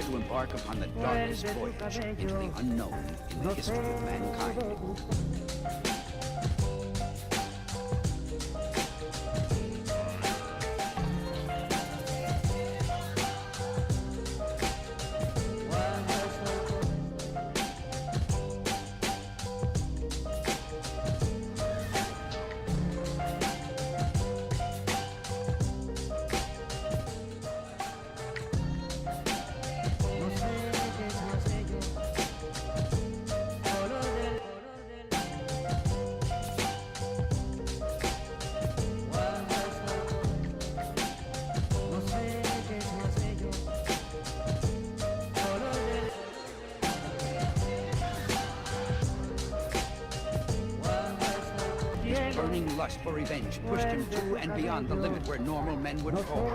prepare to embark upon the darkest voyage into the unknown in the history of mankind. Burning lust for revenge pushed him to and beyond the limit where normal men would fall.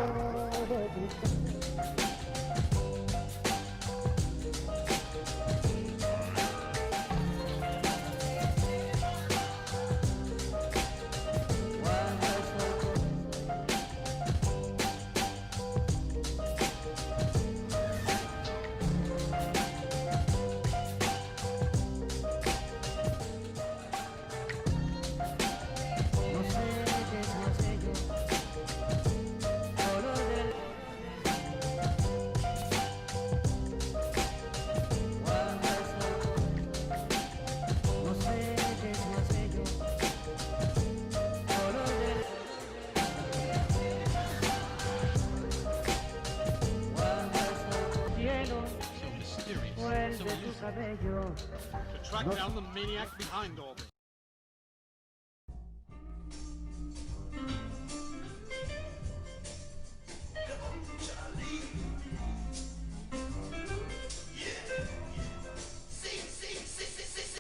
To track down the maniac behind all this.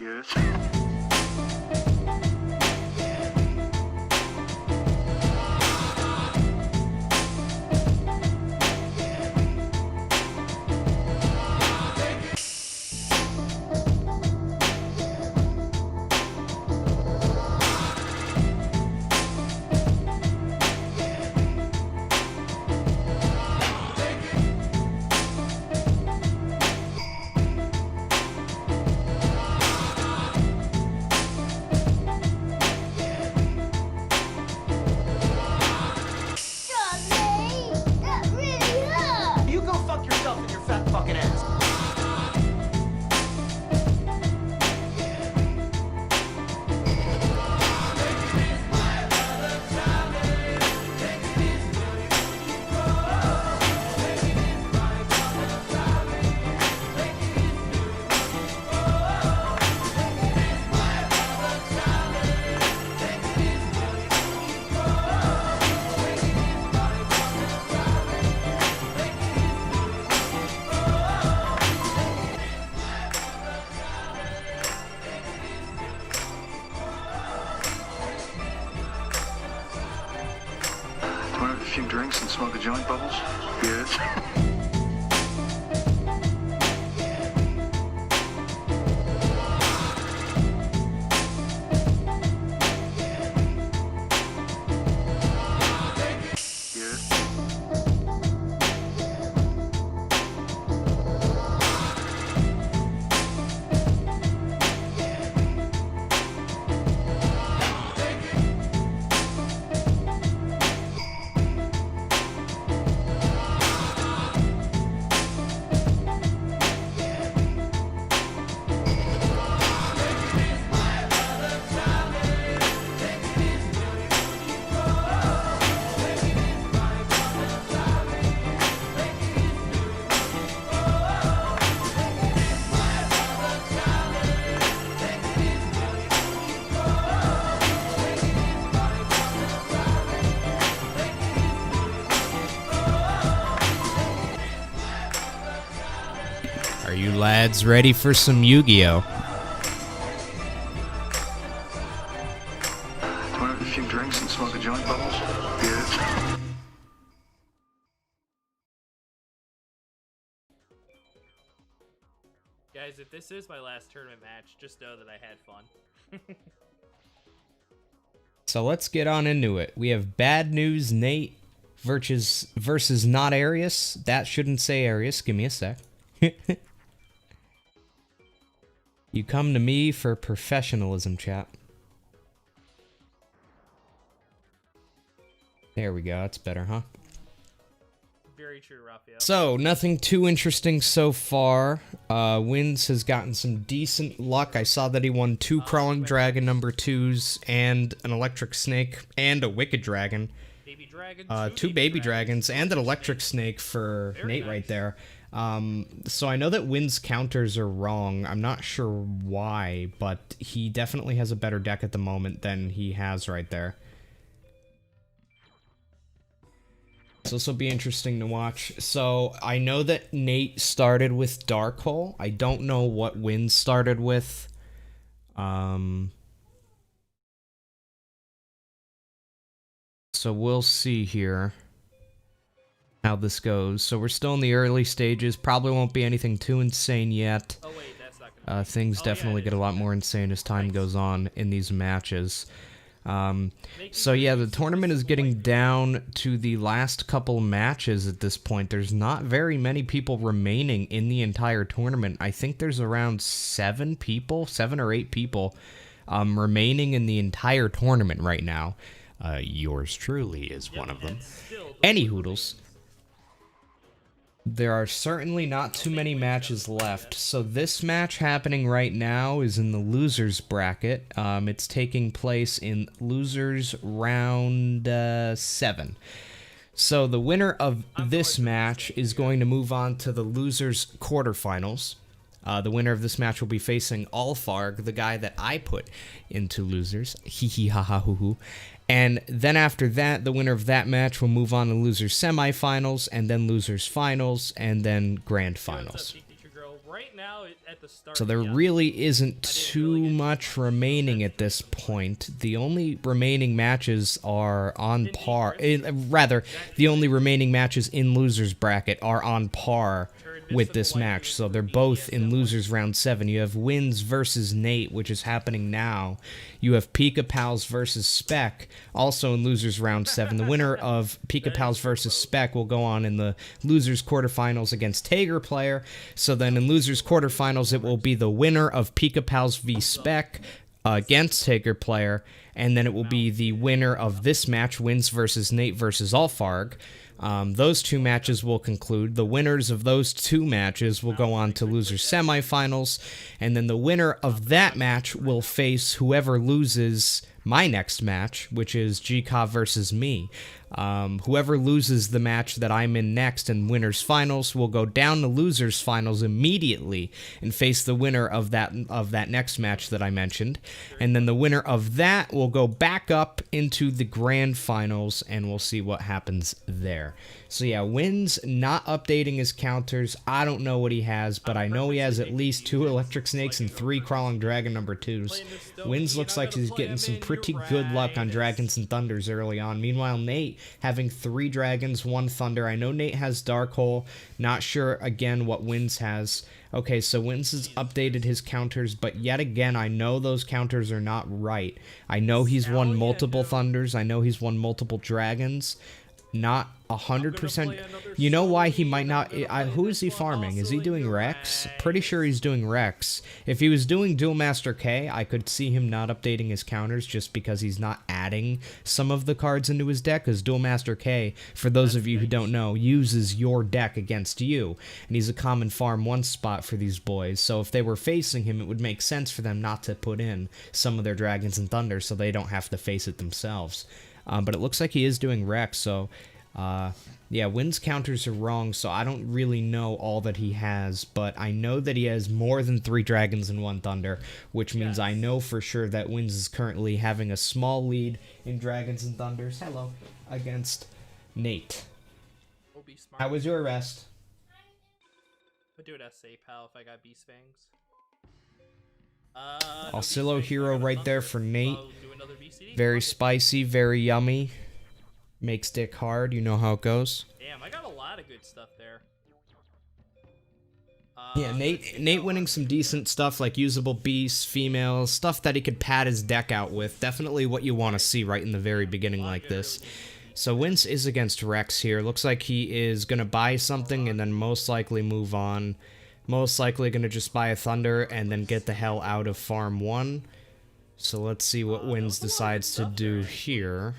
Yes. Want a few drinks and smoke a joint, Bubbles? Yes. Are you lads ready for some Yu-Gi-Oh? Want a few drinks and smoke a joint, Bubbles? Yes. Guys, if this is my last tournament match, just know that I had fun. So let's get on into it. We have BadNewsNate versus Not Arius. That shouldn't say Arius. Give me a sec. You come to me for professionalism, chat. There we go. That's better, huh? Very true, Raphael. So, nothing too interesting so far. Wins has gotten some decent luck. I saw that he won 2 Crawling Dragon number 2s and an Electric Snake and a Wicked Dragon. Baby dragon, 2 baby dragons and an Electric Snake for Very Nate nice. right there. So I know that Win's counters are wrong. I'm not sure why, but he definitely has a better deck at the moment than he has right there. So this will be interesting to watch. So I know that Nate started with Dark Hole. I don't know what Win started with. So we'll see here how this goes. So we're still in the early stages. Probably won't be anything too insane yet. Oh wait, that's not gonna be. Things Oh, yeah, definitely it get a is. lot more insane as time goes on in these matches. Making So yeah, the moves tournament is with getting like- down to the last couple matches at this point. There's not very many people remaining in the entire tournament. I think there's around 7 or 8 people remaining in the entire tournament right now. Yours truly is one of them. That's still Any hoodles. There are certainly not too many matches left. So this match happening right now is in the losers bracket. It's taking place in losers round 7. So the winner of this match is going to move on to the losers quarterfinals. The winner of this match will be facing Alfarg, the guy that I put into losers. Hee hee ha ha hoo hoo. And then after that, the winner of that match will move on to losers semifinals, and then losers finals, and then grand What's up, finals. teacher girl? Right now, at the start. So there yeah. really isn't too much remaining at this point. The only remaining matches are on par. Rather, the only remaining matches in losers bracket are on par with this match. So they're both in losers round 7. You have Wins versus Nate, which is happening now. You have Pika Pals versus Spec, also in losers round 7. The winner of Pika Pals versus Spec will go on in the losers quarterfinals against Tager Player. So then in losers quarterfinals, it will be the winner of Pika Pals v Spec against Tager Player, and then it will be the winner of this match, Wins versus Nate versus Alfarg. Those 2 matches will conclude. The winners of those 2 matches will go on to losers semifinals, and then the winner of that match will face whoever loses my next match, which is GK versus me. Whoever loses the match that I'm in next in winners finals will go down to losers finals immediately and face the winner of that next match that I mentioned, and then the winner of that will go back up into the grand finals, and we'll see what happens there. So yeah, Wins not updating his counters. I don't know what he has, but I know he has at least 2 electric snakes and 3 crawling dragon number 2s. Wins looks like he's getting some pretty good luck on dragons and thunders early on. Meanwhile, Nate having 3 dragons, 1 thunder. I know Nate has dark hole. Not sure again what Wins has. Okay, so Wins has updated his counters, but yet again, I know those counters are not right. I know he's won multiple thunders. I know he's won multiple dragons. Not 100%. You know why he might not? Who is he farming? Is he doing Rex? Pretty sure he's doing Rex. If he was doing Duel Master K, I could see him not updating his counters just because he's not adding some of the cards into his deck. Because Duel Master K, for those of you who don't know, uses your deck against you, and he's a common farm 1 spot for these boys. So if they were facing him, it would make sense for them not to put in some of their dragons and thunders, so they don't have to face it themselves. But it looks like he is doing Rex, so yeah, Wins counters are wrong, so I don't really know all that he has, but I know that he has more than 3 dragons and 1 thunder, which means I know for sure that Wins is currently having a small lead in dragons and thunders. Hello, against Nate. We'll be smart. How was your rest? I'll do an essay, pal, if I got beast fangs. Alcillo hero right there for Nate. I'll do another BCD. Very Fuck it. spicy, very yummy. Makes dick hard, you know how it goes. Damn, I got a lot of good stuff there. Yeah, Nate winning some decent stuff like usable beasts, females, stuff that he could pad his deck out with. Definitely what you want to see right in the very beginning like this. So Wins is against Rex here. Looks like he is going to buy something and then most likely move on Most likely going to just buy a Thunder and then get the hell out of Farm 1. So let's see what Wins decides to do here.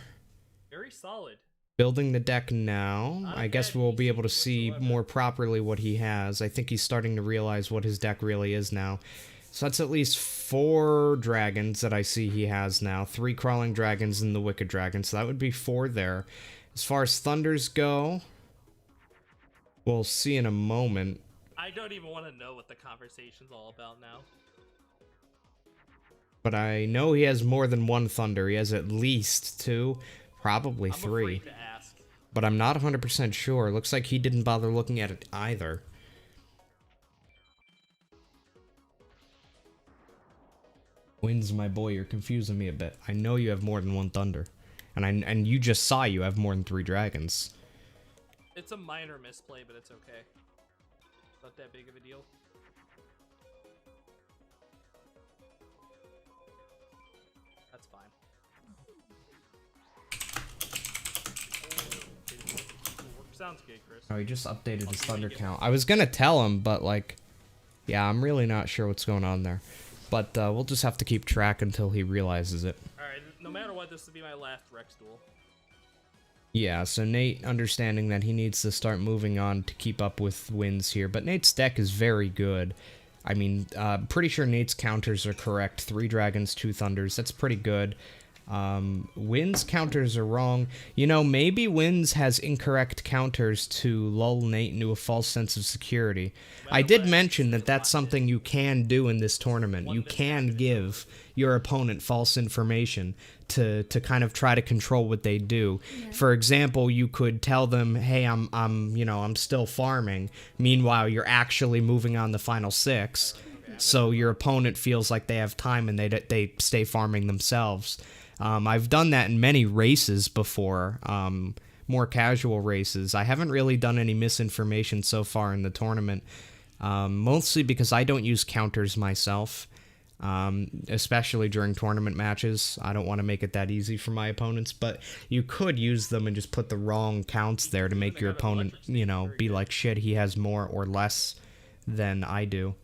Very solid. Building the deck now. I guess we'll be able to see more properly what he has. I think he's starting to realize what his deck really is now. So that's at least 4 dragons that I see he has now. 3 crawling dragons and the wicked dragon. So that would be 4 there. As far as thunders go, we'll see in a moment. I don't even want to know what the conversation's all about now. But I know he has more than 1 thunder. He has at least 2, probably 3. To ask. But I'm not 100% sure. Looks like he didn't bother looking at it either. Wins, my boy, you're confusing me a bit. I know you have more than 1 thunder. And you just saw you have more than 3 dragons. It's a minor misplay, but it's okay. Not that big of a deal. That's fine. Sounds good, Chris. Oh, he just updated his thunder count. I was gonna tell him, but like, yeah, I'm really not sure what's going on there. But we'll just have to keep track until he realizes it. Alright, no matter what, this will be my last Rex duel. Yeah, so Nate understanding that he needs to start moving on to keep up with wins here. But Nate's deck is very good. I mean, pretty sure Nate's counters are correct. 3 dragons, 2 thunders. That's pretty good. Wins counters are wrong. You know, maybe Wins has incorrect counters to lull Nate into a false sense of security. I did mention that that's something you can do in this tournament. You can give your opponent false information to kind of try to control what they do. Yeah. For example, you could tell them, "Hey, I'm still farming." Meanwhile, you're actually moving on the final 6. So your opponent feels like they have time and they stay farming themselves. I've done that in many races before, more casual races. I haven't really done any misinformation so far in the tournament, mostly because I don't use counters myself, especially during tournament matches. I don't want to make it that easy for my opponents, but you could use them and just put the wrong counts there to make your opponent, you know, be like, shit, he has more or less than I do.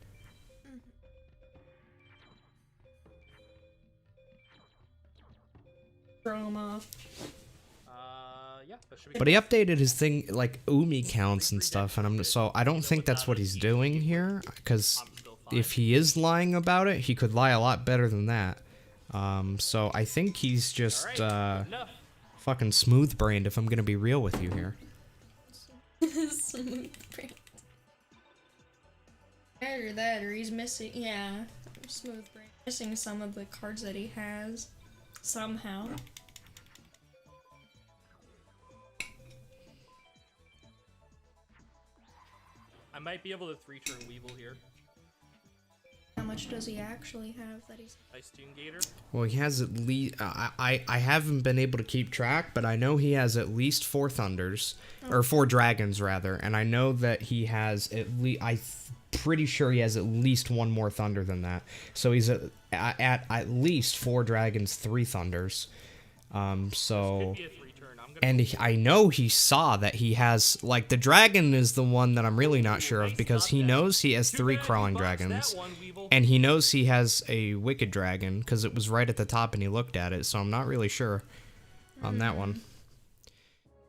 Drama. Yeah, that should be But he updated his thing, like Umi counts and stuff, and so I don't think that's what he's doing here, because if he is lying about it, he could lie a lot better than that. So I think he's just fucking smooth-brained, if I'm gonna be real with you here. Smooth brain. Either that, or he's missing. Yeah, smooth brain. Missing some of the cards that he has. Somehow. I might be able to 3-turn Weevil here. How much does he actually have that he's... Ice Tune Gator. Well, he has at least... I haven't been able to keep track, but I know he has at least 4 thunders. Oh. Or 4 dragons, rather. And I know that he has at least... pretty sure he has at least 1 more thunder than that. So he's at least 4 dragons, 3 thunders. So... And I know he saw that he has, like, the dragon is the one that I'm really not sure of, because he knows he has 3 crawling dragons, and he knows he has a wicked dragon, because it was right at the top and he looked at it, so I'm not really sure on that one.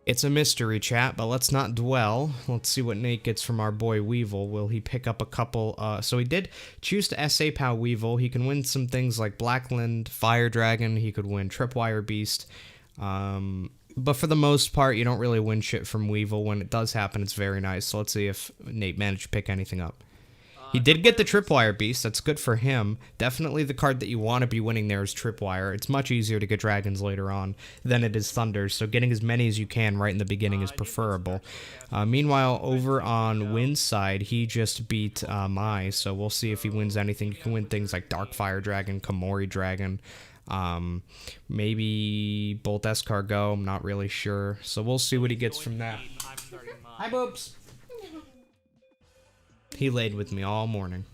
It's a mystery, chat, but let's not dwell. Let's see what Nate gets from our boy Weevil. Will he pick up a couple, so he did choose to SA POW Weevil. He can win some things like Blackland, Fire Dragon, he could win Tripwire Beast, but for the most part, you don't really win shit from Weevil. When it does happen, it's very nice. So let's see if Nate managed to pick anything up. He did get the Tripwire Beast. That's good for him. Definitely the card that you want to be winning there is Tripwire. It's much easier to get dragons later on than it is thunders. So getting as many as you can right in the beginning is preferable. Meanwhile, over on Win's side, he just beat Mai. So we'll see if he wins anything. You can win things like Darkfire Dragon, Komori Dragon. Maybe Bolt Escargot, I'm not really sure. So we'll see what he gets from that. Hi, Boobs! He laid with me all morning.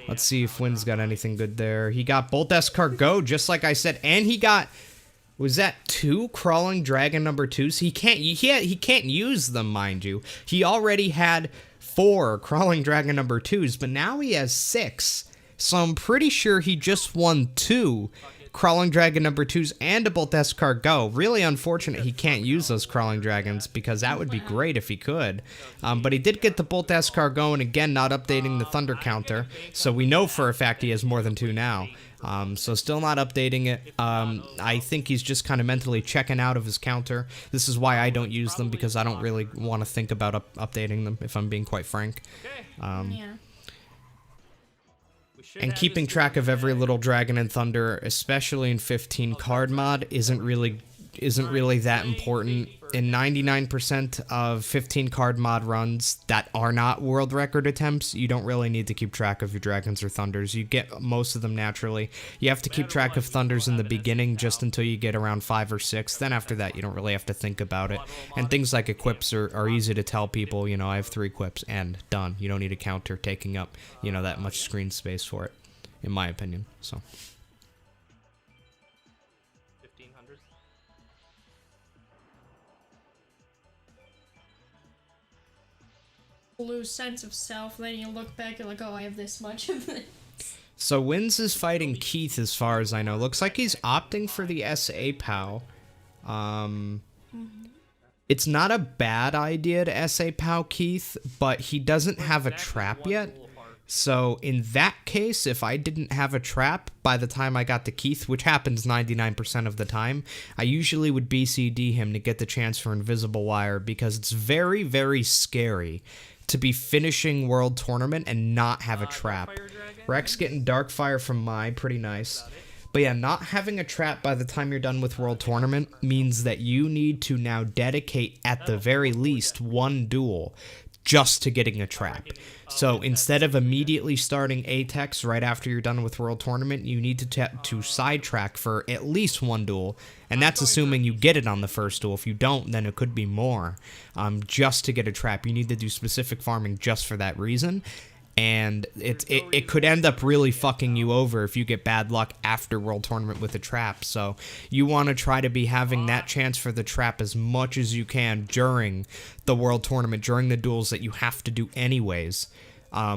Let's see if Wynn's got anything good there. He got Bolt Escargot, just like I said, and he got... Was that 2 crawling dragon number 2s? He can't use them, mind you. He already had 4 Crawling Dragon number 2s, but now he has 6. So I'm pretty sure he just won 2 Crawling Dragon number 2s and a Bolt Escar Go. Really unfortunate he can't use those Crawling Dragons, because that would be great if he could. But he did get the Bolt Escar Go, and again, not updating the Thunder counter. So we know for a fact he has more than 2 now. So still not updating it. I think he's just kind of mentally checking out of his counter. This is why I don't use them, because I don't really want to think about updating them, if I'm being quite frank. Yeah. And keeping track of every little dragon and thunder, especially in 15 card mod, isn't really that important. In 99% of 15 card mod runs that are not world record attempts, you don't really need to keep track of your dragons or thunders. You get most of them naturally. You have to keep track of thunders in the beginning just until you get around 5 or 6. Then after that, you don't really have to think about it. And things like equips are easy to tell people, you know, I have 3 equips and done. You don't need a counter taking up, you know, that much screen space for it, in my opinion. So 1500. Lose sense of self, then you look back, you're like, oh, I have this much of it. So Wins is fighting Keith, as far as I know. Looks like he's opting for the SA POW. It's not a bad idea to SA POW Keith, but he doesn't have a trap yet. So in that case, if I didn't have a trap by the time I got to Keith, which happens 99% of the time, I usually would BCD him to get the chance for Invisible Wire, because it's very, very scary to be finishing World Tournament and not have a trap. Rex getting Darkfire from Mai, pretty nice. But yeah, not having a trap by the time you're done with World Tournament means that you need to now dedicate, at the very least, 1 duel just to getting a trap. So instead of immediately starting ATECH right after you're done with World Tournament, you need to sidetrack for at least 1 duel, and that's assuming you get it on the first duel. If you don't, then it could be more. Just to get a trap, you need to do specific farming just for that reason. And it could end up really fucking you over if you get bad luck after World Tournament with a trap. So you want to try to be having that chance for the trap as much as you can during the World Tournament, during the duels that you have to do anyways.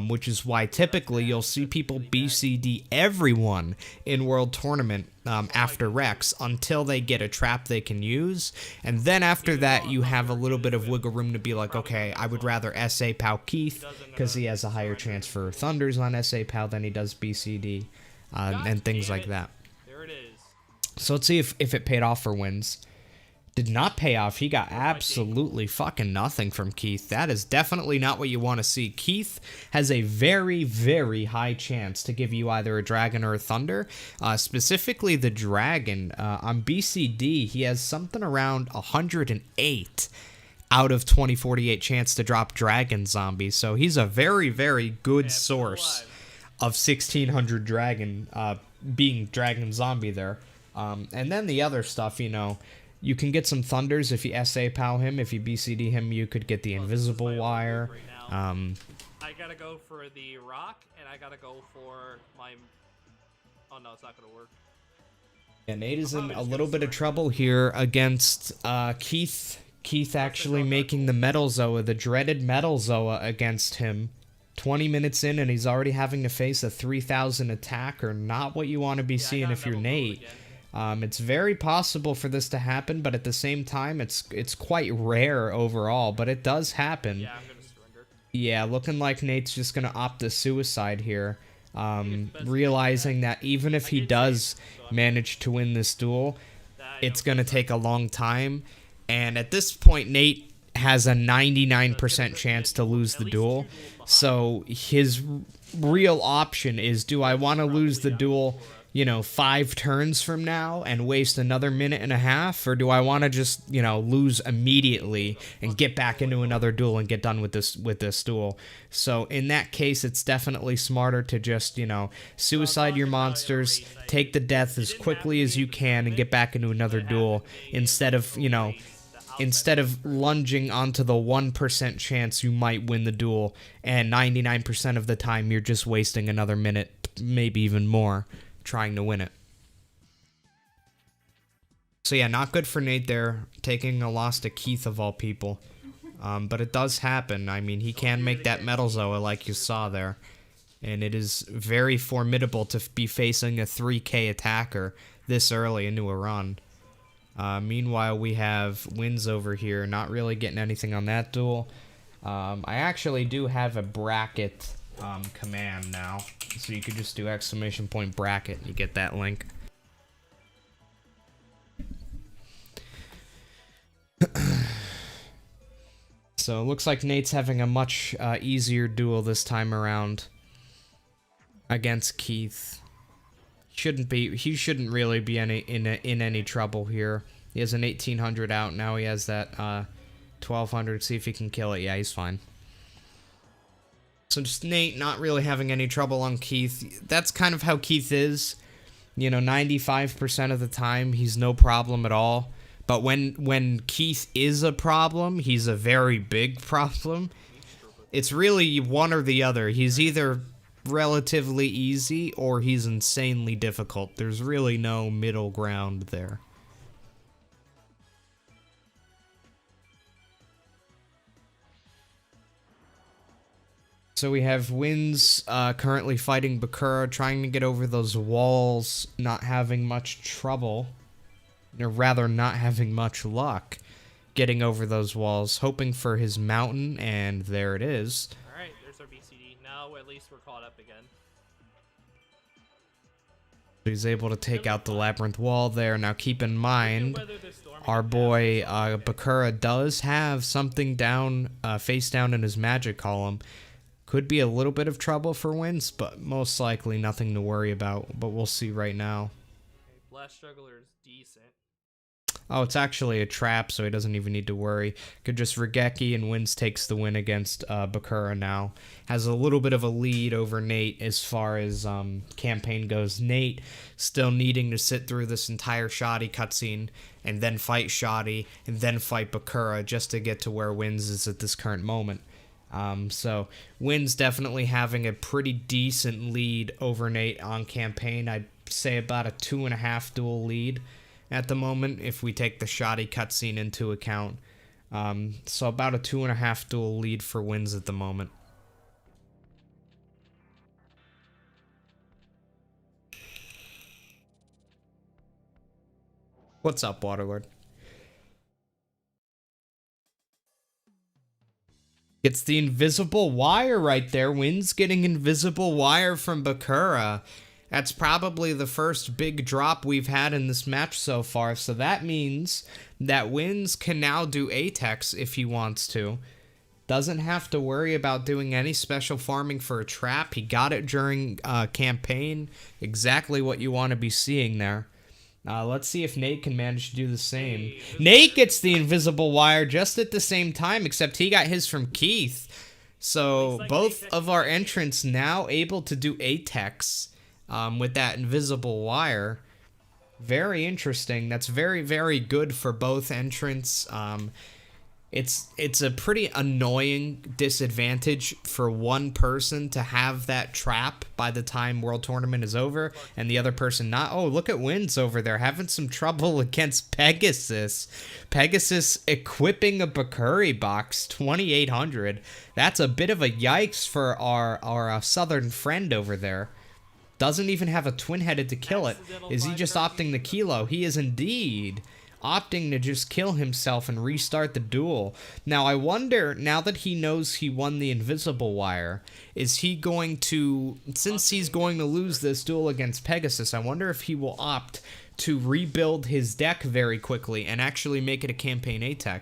Which is why typically you'll see people BCD everyone in World Tournament after Rex until they get a trap they can use, and then after that you have a little bit of wiggle room to be like, okay, I would rather SA POW Keith because he has a higher chance for thunders on SA POW than he does BCD, and things like that. There it is. So let's see if it paid off for Wins. Did not pay off. He got absolutely fucking nothing from Keith. That is definitely not what you want to see. Keith has a very, very high chance to give you either a dragon or a thunder. Specifically the dragon. On BCD, he has something around 108 out of 2048 chance to drop dragon zombies. So he's a very, very good source of 1600 dragon, being dragon zombie there. And then the other stuff, you know, you can get some thunders if you SA POW him. If you BCD him, you could get the invisible wire. I gotta go for the rock, and I gotta go for my... Oh no, it's not gonna work. Yeah, Nate is in a little bit of trouble here against Keith. Keith actually making the Metal Zoa, the dreaded Metal Zoa, against him. 20 minutes in, and he's already having to face a 3000 attacker. Not what you want to be seeing if you're Nate. It's very possible for this to happen, but at the same time, it's quite rare overall, but it does happen. Yeah, I'm gonna surrender. Yeah, looking like Nate's just gonna opt to suicide here, realizing that even if he does manage to win this duel, it's gonna take a long time, and at this point, Nate has a 99% chance to lose the duel, so his real option is, do I want to lose the duel, you know, 5 turns from now and waste another minute and a half, or do I want to just, you know, lose immediately and get back into another duel and get done with this duel? So in that case, it's definitely smarter to just, you know, suicide your monsters, take the death as quickly as you can, and get back into another duel instead of, you know, instead of lunging onto the 1% chance you might win the duel, and 99% of the time you're just wasting another minute, maybe even more, trying to win it. So yeah, not good for Nate there, taking a loss to Keith of all people. but it does happen. I mean, he can make that Metal Zoa like you saw there. And it is very formidable to be facing a 3k attacker this early into a run. Meanwhile, we have Wins over here, not really getting anything on that duel. I actually do have a bracket command now, so you could just do !bracket and you get that link. So it looks like Nate's having a much easier duel this time around against Keith. He shouldn't really be in any trouble here. He has an 1800 out now. He has that 1200. See if he can kill it. Yeah, he's fine. So just Nate not really having any trouble on Keith. That's kind of how Keith is. You know, 95% of the time he's no problem at all. But when Keith is a problem, he's a very big problem. It's really one or the other. He's either relatively easy or he's insanely difficult. There's really no middle ground there. So we have Wins currently fighting Bakura, trying to get over those walls, not having much trouble, or rather not having much luck getting over those walls, hoping for his mountain, and there it is. Alright, there's our BCD. Now at least we're caught up again. He's able to take out the labyrinth wall there. Now keep in mind, our boy Bakura does have something down, face down in his magic column. Could be a little bit of trouble for Wins, but most likely nothing to worry about. But we'll see right now. Blast Juggler is decent. Oh, it's actually a trap, so he doesn't even need to worry. Could just Regeki, and Wins takes the win against Bakura now. Has a little bit of a lead over Nate as far as campaign goes. Nate still needing to sit through this entire Shoddy cutscene, and then fight Shoddy, and then fight Bakura, just to get to where Wins is at this current moment. So Wins definitely having a pretty decent lead over Nate on campaign. I'd say about a 2.5 duel lead at the moment if we take the Shoddy cutscene into account. So about a 2.5 duel lead for Wins at the moment. What's up, Waterlord? It's the invisible wire right there. Wins getting invisible wire from Bakura. That's probably the first big drop we've had in this match so far. So that means that Wins can now do ATECH if he wants to. Doesn't have to worry about doing any special farming for a trap. He got it during campaign. Exactly what you want to be seeing there. Let's see if Nate can manage to do the same. Nate gets the invisible wire just at the same time, except he got his from Keith. So both of our entrants now able to do ATECH with that invisible wire. Very interesting. That's very, very good for both entrants. It's a pretty annoying disadvantage for one person to have that trap by the time World Tournament is over, and the other person not. Oh, look at Wins over there having some trouble against Pegasus. Pegasus equipping a Bakura box, 2800. That's a bit of a yikes for our southern friend over there. Doesn't even have a twin-headed to kill it. Is he just opting the kilo? He is indeed opting to just kill himself and restart the duel. Now, I wonder, now that he knows he won the invisible wire, is he going to, since he's going to lose this duel against Pegasus, I wonder if he will opt to rebuild his deck very quickly and actually make it a campaign ATECH.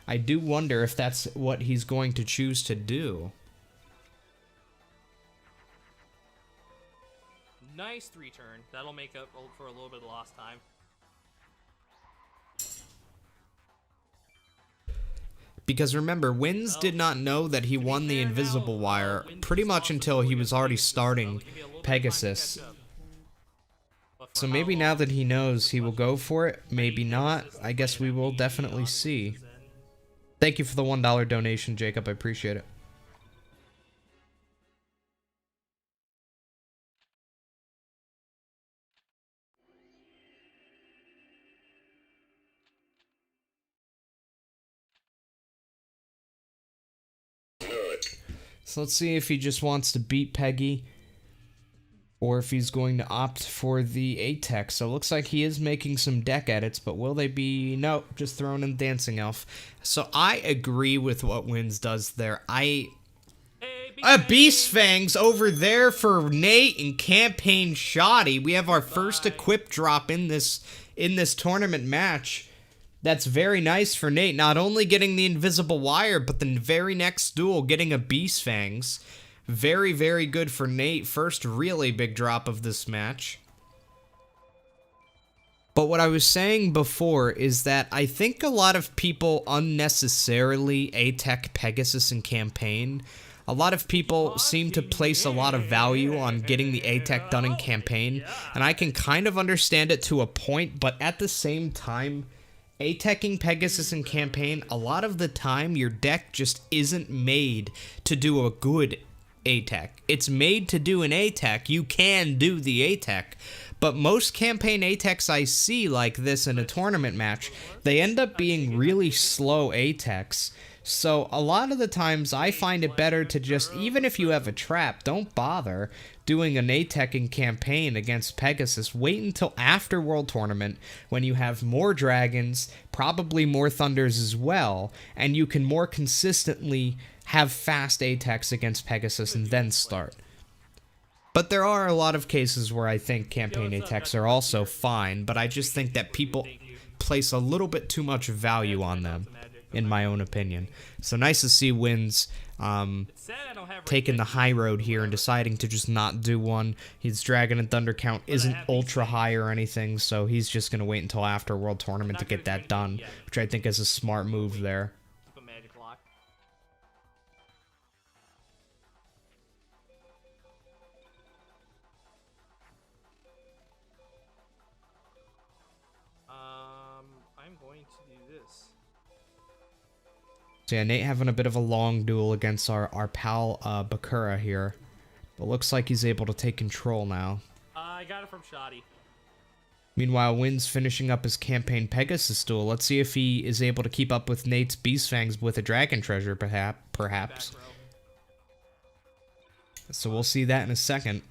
I do wonder if that's what he's going to choose to do. Nice 3-turn. That'll make up for a little bit of lost time. Because remember, Wins did not know that he won the invisible wire pretty much until he was already starting Pegasus. So maybe now that he knows, he will go for it. Maybe not. I guess we will definitely see. Thank you for the $1 donation, Jacob. I appreciate it. So let's see if he just wants to beat Peggy, or if he's going to opt for the ATECH. So it looks like he is making some deck edits, but will they be... No, just throwing in Dancing Elf. So I agree with what Wins does there. Beast Fangs over there for Nate and Campaign Shoddy. We have our first equip drop in this tournament match. That's very nice for Nate. Not only getting the Invisible Wire, but the very next duel getting a Beast Fangs. Very, very good for Nate. First really big drop of this match. But what I was saying before is that I think a lot of people unnecessarily ATECH Pegasus in Campaign. A lot of people seem to place a lot of value on getting the ATECH done in Campaign, and I can kind of understand it to a point, but at the same time, ATECHing Pegasus in Campaign, a lot of the time your deck just isn't made to do a good ATECH. It's made to do an ATECH. You can do the ATECH, but most Campaign ATECHs I see like this in a tournament match, they end up being really slow ATECHs. So a lot of the times I find it better to just, even if you have a trap, don't bother doing an ATECH in Campaign against Pegasus. Wait until after World Tournament when you have more dragons, probably more thunders as well, and you can more consistently have fast ATECHs against Pegasus and then start. But there are a lot of cases where I think Campaign ATECHs are also fine, but I just think that people place a little bit too much value on them, in my own opinion. So nice to see Wins taking the high road here and deciding to just not do one. His Dragon and Thunder count isn't ultra high or anything, so he's just going to wait until after World Tournament to get that done, which I think is a smart move there. I'm going to do this. So yeah, Nate having a bit of a long duel against our pal Bakura here. But looks like he's able to take control now. I got it from Shoddy. Meanwhile, Win's finishing up his Campaign Pegasus duel. Let's see if he is able to keep up with Nate's Beast Fangs with a Dragon Treasure, perhaps. So we'll see that in a second.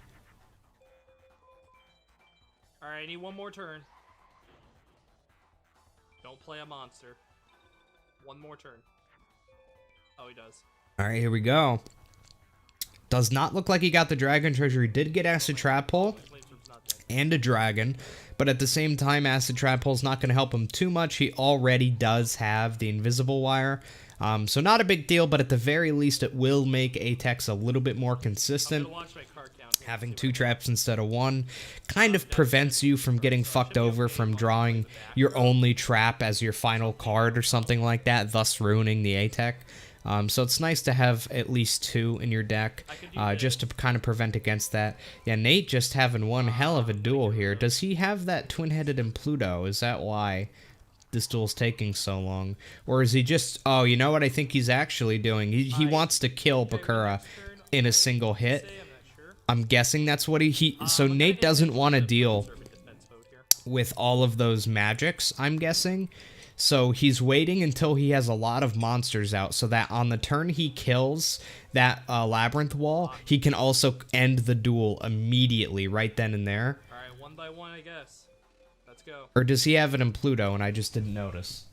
Alright, I need one more turn. Don't play a monster. One more turn. Oh, he does. Alright, here we go. Does not look like he got the Dragon Treasure. He did get Acid Trap Hole and a Dragon, but at the same time, Acid Trap Hole's not going to help him too much. He already does have the Invisible Wire, so not a big deal, but at the very least, it will make ATECHs a little bit more consistent. Having 2 traps instead of 1 kind of prevents you from getting fucked over from drawing your only trap as your final card or something like that, thus ruining the ATECH. So it's nice to have at least 2 in your deck, just to kind of prevent against that. Yeah, Nate just having one hell of a duel here. Does he have that twin-headed in Pluto? Is that why this duel's taking so long? Or is he just... Oh, you know what I think he's actually doing? He wants to kill Bakura in a single hit. I'm guessing that's what so Nate doesn't want to deal with all of those magics, I'm guessing. So he's waiting until he has a lot of monsters out so that on the turn he kills that labyrinth wall, he can also end the duel immediately right then and there. Alright, one by one, I guess. Let's go. Or does he have it in Pluto and I just didn't notice?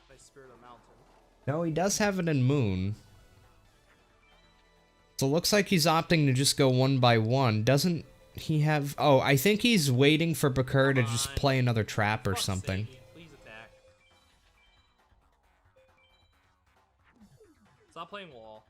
Nice Spirit of Mountain. No, he does have it in Moon. So it looks like he's opting to just go one by one. Doesn't he have... Oh, I think he's waiting for Bakura to just play another trap or something. Please attack. Stop playing wall.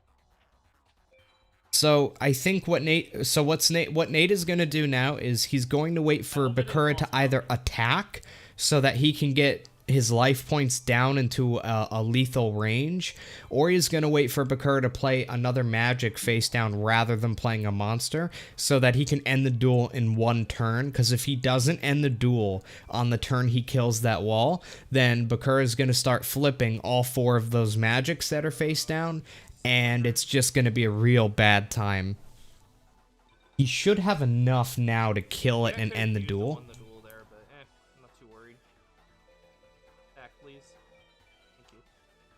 So I think what Nate is going to do now is he's going to wait for Bakura to either attack so that he can get his life points down into a lethal range, or he's going to wait for Bakura to play another magic face down rather than playing a monster so that he can end the duel in one turn, because if he doesn't end the duel on the turn he kills that wall, then Bakura is going to start flipping all 4 of those magics that are face down, and it's just going to be a real bad time. He should have enough now to kill it and end the duel.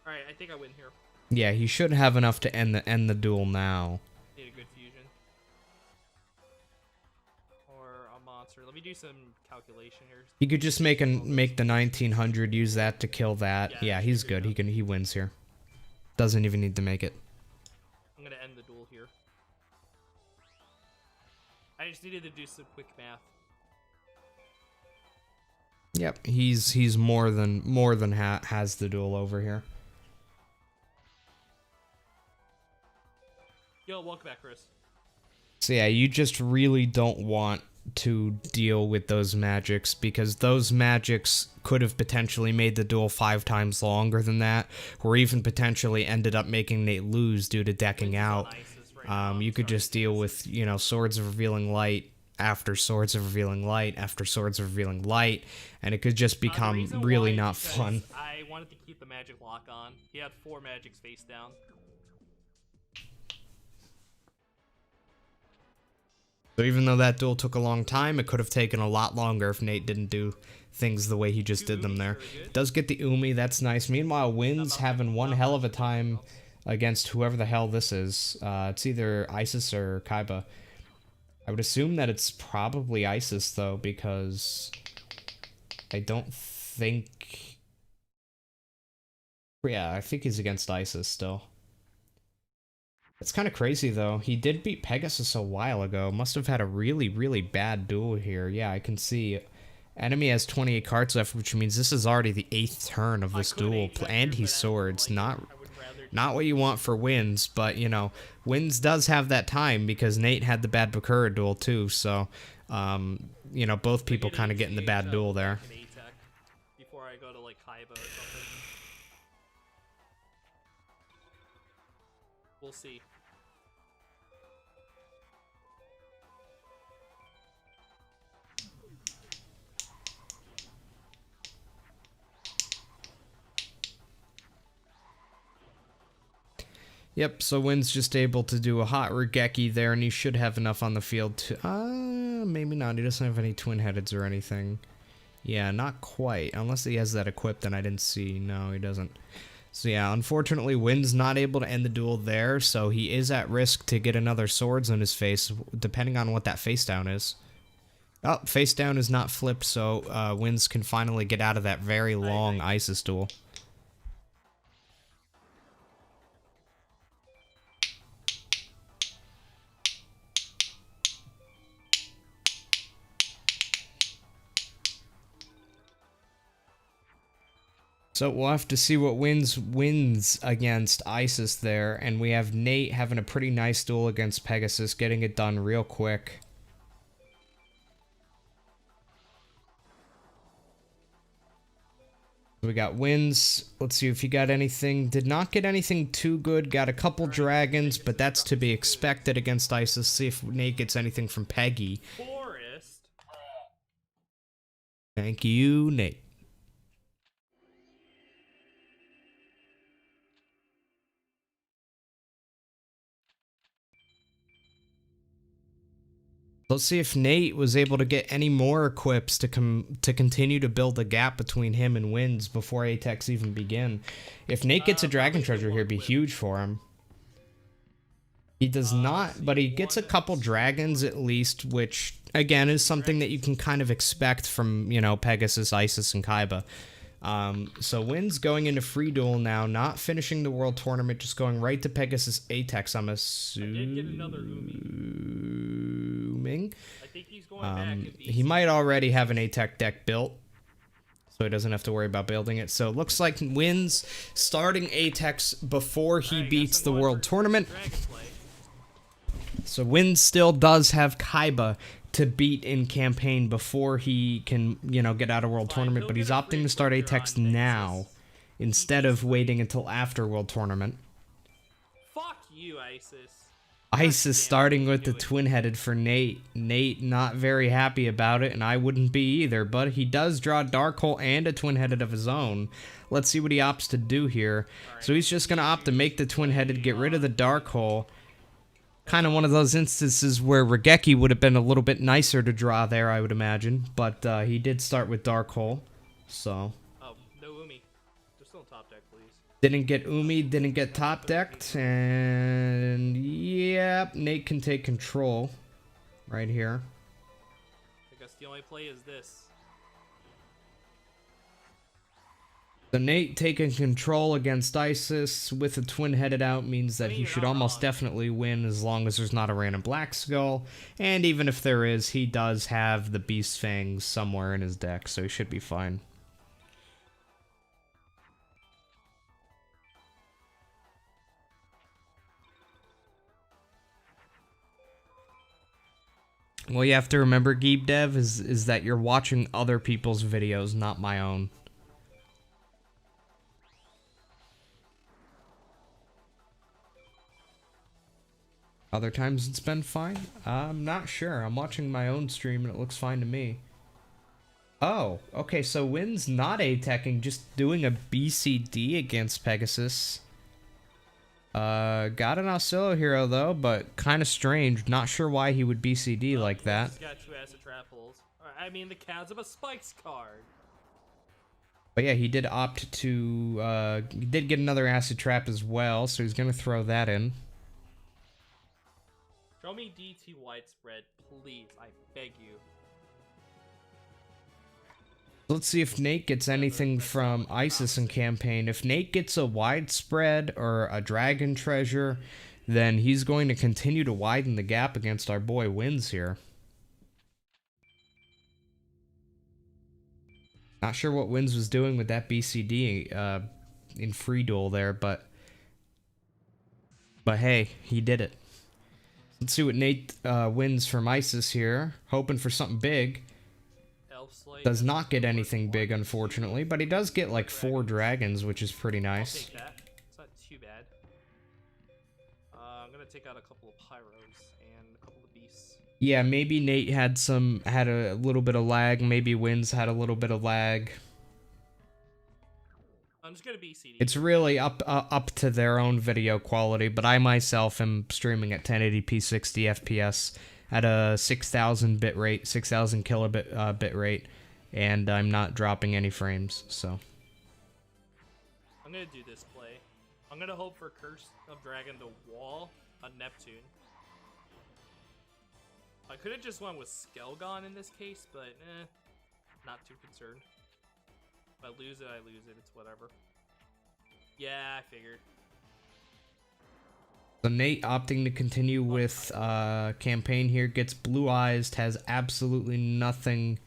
Alright, I think I win here. Yeah, he should have enough to end the duel now. Need a good fusion. Or a monster. Let me do some calculation here. He could just make the 1900, use that to kill that. Yeah, he's good. He wins here. Doesn't even need to make it. I'm gonna end the duel here. I just needed to do some quick math. Yep, he's more than has the duel over here. Yo, welcome back, Chris. So yeah, you just really don't want to deal with those magics, because those magics could have potentially made the duel 5 times longer than that, or even potentially ended up making Nate lose due to decking out. You could just deal with, you know, Swords of Revealing Light after Swords of Revealing Light after Swords of Revealing Light, and it could just become really not fun. I wanted to keep the magic lock on. He had 4 magics face down. So even though that duel took a long time, it could have taken a lot longer if Nate didn't do things the way he just did them there. Does get the Umi, that's nice. Meanwhile, Wynn's having one hell of a time against whoever the hell this is. It's either Isis or Kaiba. I would assume that it's probably Isis, though, because I don't think... Yeah, I think he's against Isis still. It's kind of crazy, though. He did beat Pegasus a while ago. Must have had a really, really bad duel here. Yeah, I can see. Enemy has 28 cards left, which means this is already the 8th turn of this duel. And he swords. Not what you want for Wins, but, you know, Wins does have that time because Nate had the bad Bakura duel, too. So, you know, both people kind of get in the bad duel there. Before I go to, like, Kaiba or something. We'll see. Yep, so Wynn's just able to do a hot Regeki there, and he should have enough on the field to... maybe not. He doesn't have any twin-headeds or anything. Yeah, not quite. Unless he has that equipped and I didn't see. No, he doesn't. So yeah, unfortunately, Wynn's not able to end the duel there, so he is at risk to get another swords on his face, depending on what that face down is. Oh, face down is not flipped, so Wynn's can finally get out of that very long Isis duel. So we'll have to see what wins against Isis there, and we have Nate having a pretty nice duel against Pegasus, getting it done real quick. We got wins. Let's see if he got anything. Did not get anything too good. Got a couple dragons, but that's to be expected against Isis. See if Nate gets anything from Peggy. Forest. Thank you, Nate. Let's see if Nate was able to get any more equips to continue to build a gap between him and Wins before ATECH even begin. If Nate gets a Dragon Treasure here, it'd be huge for him. He does not, but he gets a couple dragons at least, which, again, is something that you can kind of expect from, you know, Pegasus, Isis, and Kaiba. So Wynn's going into free duel now, not finishing the world tournament, just going right to Pegasus ATECH, I'm assuming. I did get another Umi. I think he's going back he might already have an ATECH deck built, so he doesn't have to worry about building it. So it looks like Wynn's starting ATECH before he beats the world tournament. So Wynn still does have Kaiba to beat in campaign before he can, you know, get out of world tournament, but he's opting to start ATECH now instead of waiting until after world tournament. Fuck you, Isis. Isis starting with the twin-headed for Nate. Nate not very happy about it, and I wouldn't be either, but he does draw Dark Hole and a twin-headed of his own. Let's see what he opts to do here. So he's just going to opt to make the twin-headed, get rid of the Dark Hole. Kind of one of those instances where Regeki would have been a little bit nicer to draw there, I would imagine. But he did start with Dark Hole, so... Oh, no Umi. Just on top deck, please. Didn't get Umi, didn't get top decked, and yep, Nate can take control right here. I guess the only play is this. So Nate taking control against Isis with a twin headed out means that he should almost definitely win as long as there's not a random black skull. And even if there is, he does have the Beast Fangs somewhere in his deck, so he should be fine. Well, you have to remember, Geeb Dev, is that you're watching other people's videos, not my own. Other times it's been fine? I'm not sure. I'm watching my own stream and it looks fine to me. Oh, okay, so Wynn's not ATECing, just doing a BCD against Pegasus. Got an Oscillo hero though, but kind of strange. Not sure why he would BCD like that. He's got 2 acid trap holes. I mean, the counts of a spikes card. But yeah, he did opt to, he did get another acid trap as well, so he's gonna throw that in. Show me DT widespread, please. I beg you. Let's see if Nate gets anything from Isis in campaign. If Nate gets a widespread or a dragon treasure, then he's going to continue to widen the gap against our boy Wins here. Not sure what Wins was doing with that BCD in free duel there, but hey, he did it. Let's see what Nate wins from Isis here. Hoping for something big. Does not get anything big, unfortunately, but he does get like 4 dragons, which is pretty nice. I'll take that. It's not too bad. I'm gonna take out a couple of pyros and a couple of beasts. Yeah, maybe Nate had a little bit of lag. Maybe Wins had a little bit of lag. I'm just gonna BCD. It's really up to their own video quality, but I myself am streaming at 1080p 60 FPS at a 6,000 bit rate, 6,000 kilobit bit rate, and I'm not dropping any frames, so. I'm gonna do this play. I'm gonna hope for Curse of Dragon to wall a Neptune. I could have just went with Skelgon in this case, but not too concerned. If I lose it, I lose it. It's whatever. Yeah, I figured. So Nate opting to continue with campaign here, gets blue eyes, has absolutely nothing,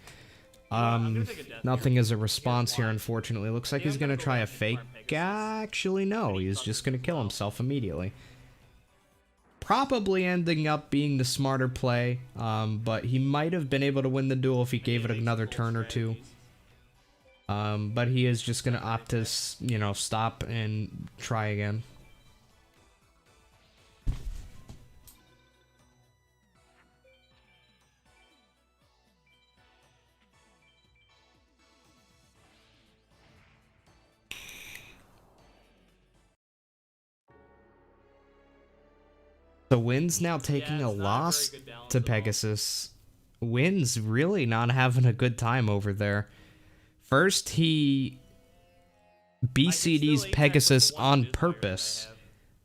nothing as a response here, unfortunately. Looks like he's gonna try a fake. Actually, no, he's just gonna kill himself immediately. Probably ending up being the smarter play, but he might have been able to win the duel if he gave it another turn or two. But he is just gonna opt to, you know, stop and try again. So Wynn's now taking a loss to Pegasus. Wynn's really not having a good time over there. First, he BCD's Pegasus on purpose,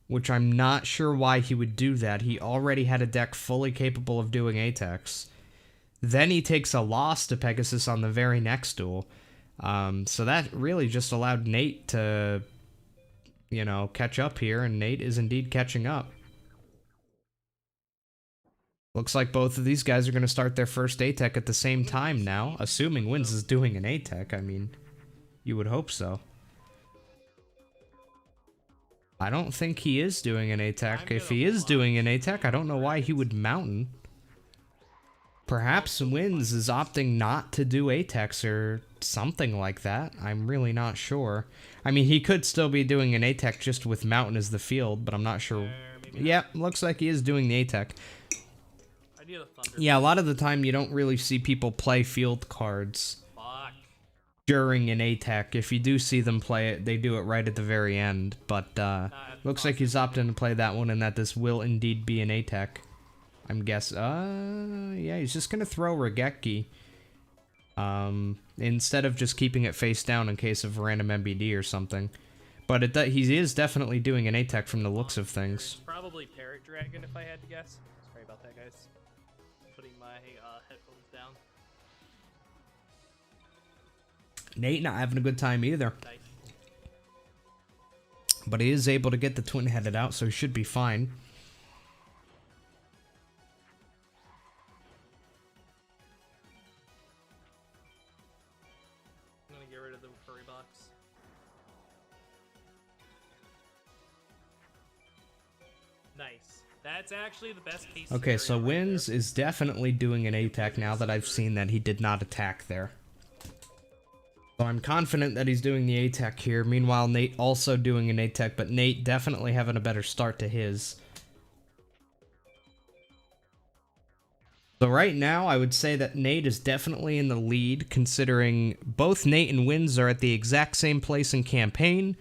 which I'm not sure why he would do that. He already had a deck fully capable of doing ATECH. Then he takes a loss to Pegasus on the very next duel. So that really just allowed Nate to, you know, catch up here, and Nate is indeed catching up. Looks like both of these guys are going to start their first ATECH at the same time now, assuming Wins is doing an ATECH. I mean, you would hope so. I don't think he is doing an ATECH. If he is doing an ATECH, I don't know why he would Mountain. Perhaps Wins is opting not to do ATECHs or something like that. I'm really not sure. I mean, he could still be doing an ATECH just with Mountain as the field, but I'm not sure. Yeah, looks like he is doing the ATECH. Yeah, a lot of the time you don't really see people play field cards during an ATECH. If you do see them play it, they do it right at the very end. But looks like he's opting to play that one and that this will indeed be an ATECH. I'm guessing, yeah, he's just gonna throw Regeki. Instead of just keeping it face down in case of random MBD or something. But he is definitely doing an ATECH from the looks of things. Probably Parrot Dragon if I had to guess. Sorry about that, guys. I'm putting my headphones down. Nate not having a good time either. Nice. But he is able to get the twin-headed out, so he should be fine. I'm gonna get rid of the furry box. Nice. That's actually the best case. Okay, so scenario right Wins there. is definitely doing an ATECH now that I've seen that he did not attack there. So I'm confident that he's doing the ATECH here. Meanwhile, Nate also doing an ATECH, but Nate definitely having a better start to his. So right now, I would say that Nate is definitely in the lead, considering both Nate and Wins are at the exact same place in campaign.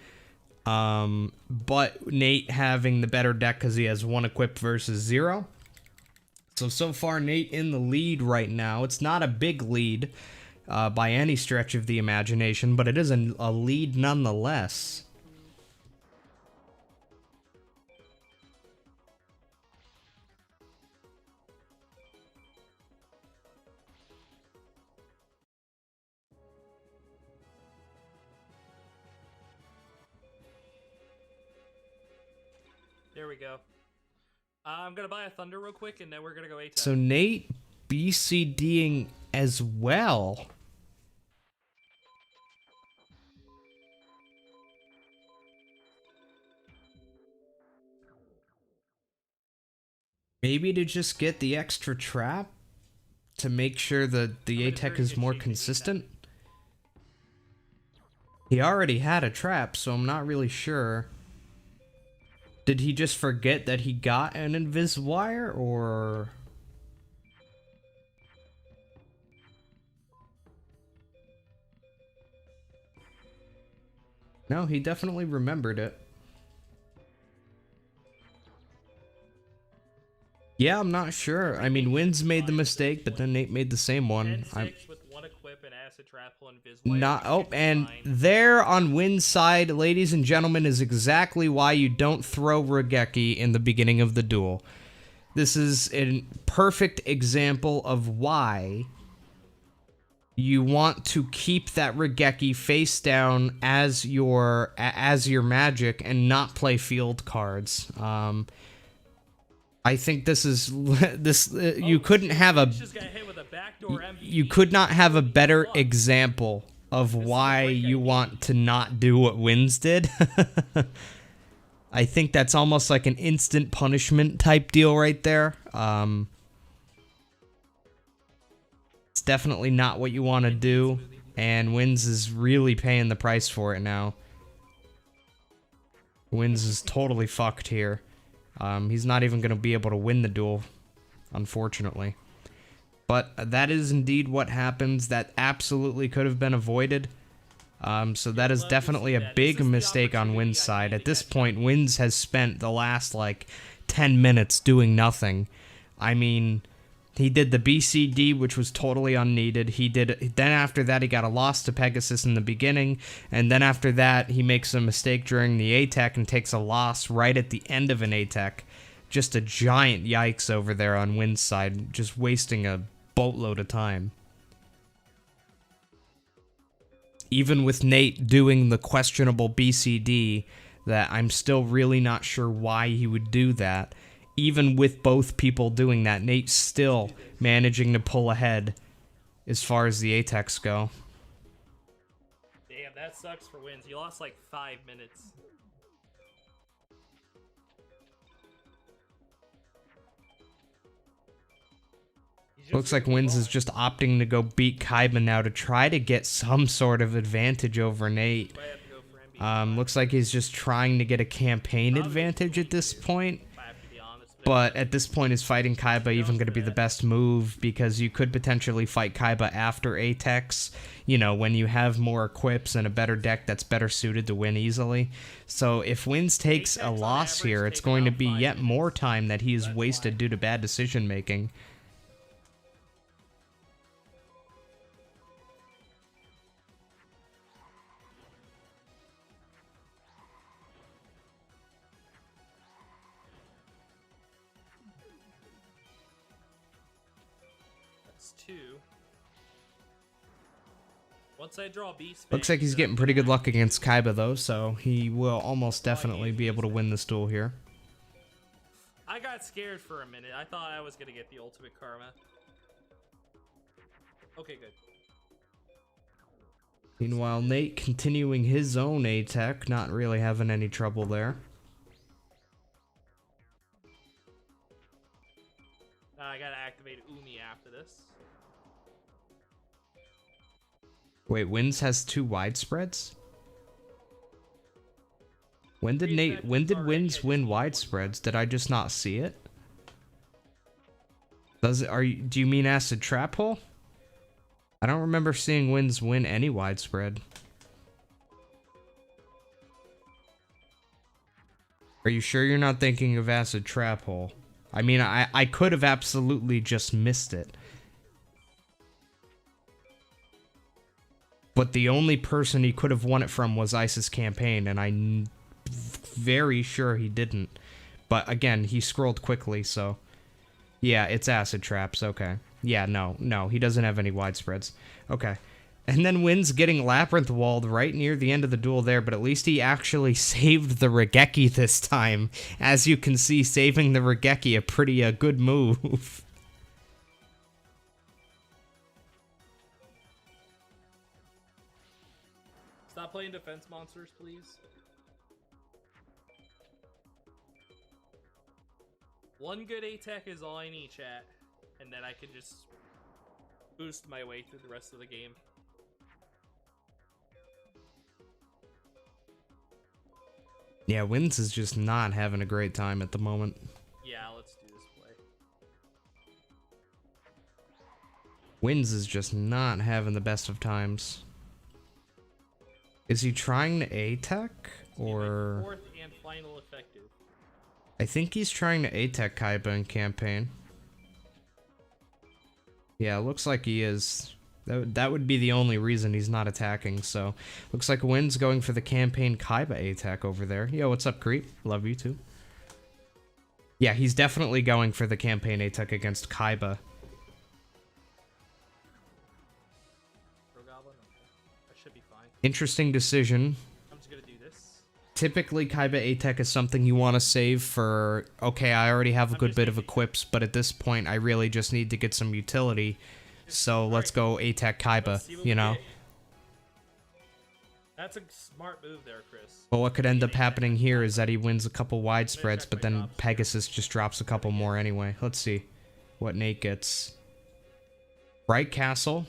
But Nate having the better deck because he has 1 equip versus 0. So far, Nate in the lead right now. It's not a big lead by any stretch of the imagination, but it is a lead nonetheless. There we go. I'm gonna buy a Thunder real quick, and then we're gonna go ATECH. So Nate BCDing as well. Maybe to just get the extra trap to make sure that the ATECH is more consistent. He already had a trap, so I'm not really sure. Did he just forget that he got an invis wire, or... No, he definitely remembered it. Yeah, I'm not sure. I mean, Wins made the mistake, but then Nate made the same one. With 1 equip and acid trap and invis wire, Not, we oh, should be and fine. there on Win's side, ladies and gentlemen, is exactly why you don't throw Regeki in the beginning of the duel. This is a perfect example of why you want to keep that Regeki face down as your magic and not play field cards. I think this is you couldn't have a Just got hit with a backdoor MVP. you could not have a better example of why you want to not do what Wins did. I think that's almost like an instant punishment type deal right there. It's definitely not what you want to do, and Wins is really paying the price for it now. Wins is totally fucked here. He's not even going to be able to win the duel, unfortunately. But that is indeed what happens. That absolutely could have been avoided. So that is definitely a big mistake on Win's side. At this point, Wins has spent the last, like, 10 minutes doing nothing. I mean, he did the BCD, which was totally unneeded. Then after that, he got a loss to Pegasus in the beginning. And then after that, he makes a mistake during the ATECH and takes a loss right at the end of an ATECH. Just a giant yikes over there on Win's side. Just wasting a boatload of time. Even with Nate doing the questionable BCD, that I'm still really not sure why he would do that. Even with both people doing that, Nate's still managing to pull ahead as far as the ATECHs go. Damn, that sucks for Wins. He lost like 5 minutes. Looks like Wins is just opting to go beat Kaiba now to try to get some sort of advantage over Nate. Looks like he's just trying to get a campaign advantage at this point. But at this point, is fighting Kaiba even going to be the best move? Because you could potentially fight Kaiba after ATECHs, you know, when you have more equips and a better deck that's better suited to win easily. So if Wins takes a loss here, it's going to be yet more time that he has wasted due to bad decision making. That's 2. Once I draw Beast Looks like he's getting pretty good luck against Kaiba though, so he will almost definitely be able to win this duel here. I got scared for a minute. I thought I was gonna get the ultimate karma. Okay, good. Meanwhile, Nate continuing his own ATECH, not really having any trouble there. I gotta activate Umi after this. Wait, Wins has 2 widespreads? When did Wins win widespreads? Did I just not see it? Do you mean Acid Trap Hole? I don't remember seeing Wins win any widespread. Are you sure you're not thinking of Acid Trap Hole? I mean, I could have absolutely just missed it. But the only person he could have won it from was Isis Campaign, and I'm very sure he didn't. But again, he scrolled quickly, so... Yeah, it's Acid Traps, okay. Yeah, no, he doesn't have any widespreads. Okay. And then Wins getting Labyrinth Walled right near the end of the duel there, but at least he actually saved the Regeki this time. As you can see, saving the Regeki a pretty good move. Stop playing defense monsters, please. One good ATECH is all I need, chat. And then I can just boost my way through the rest of the game. Yeah, Wins is just not having a great time at the moment. Yeah, let's do this play. Wins is just not having the best of times. Is he trying to ATECH or... Fourth and final effective. I think he's trying to ATECH Kaiba in campaign. Yeah, looks like he is. That would be the only reason he's not attacking, so... Looks like Win's going for the campaign Kaiba ATECH over there. Yo, what's up, Creep? Love you, too. Yeah, he's definitely going for the campaign ATECH against Kaiba. That should be fine. Interesting decision. I'm just gonna do this. Typically, Kaiba ATECH is something you want to save for, okay, I already have a good bit of equips, but at this point, I really just need to get some utility. So let's go ATECH Kaiba, you know? That's a smart move there, Chris. But what could end up happening here is that he wins a couple widespreads, but then Pegasus just drops a couple more anyway. Let's see what Nate gets. Bright Castle.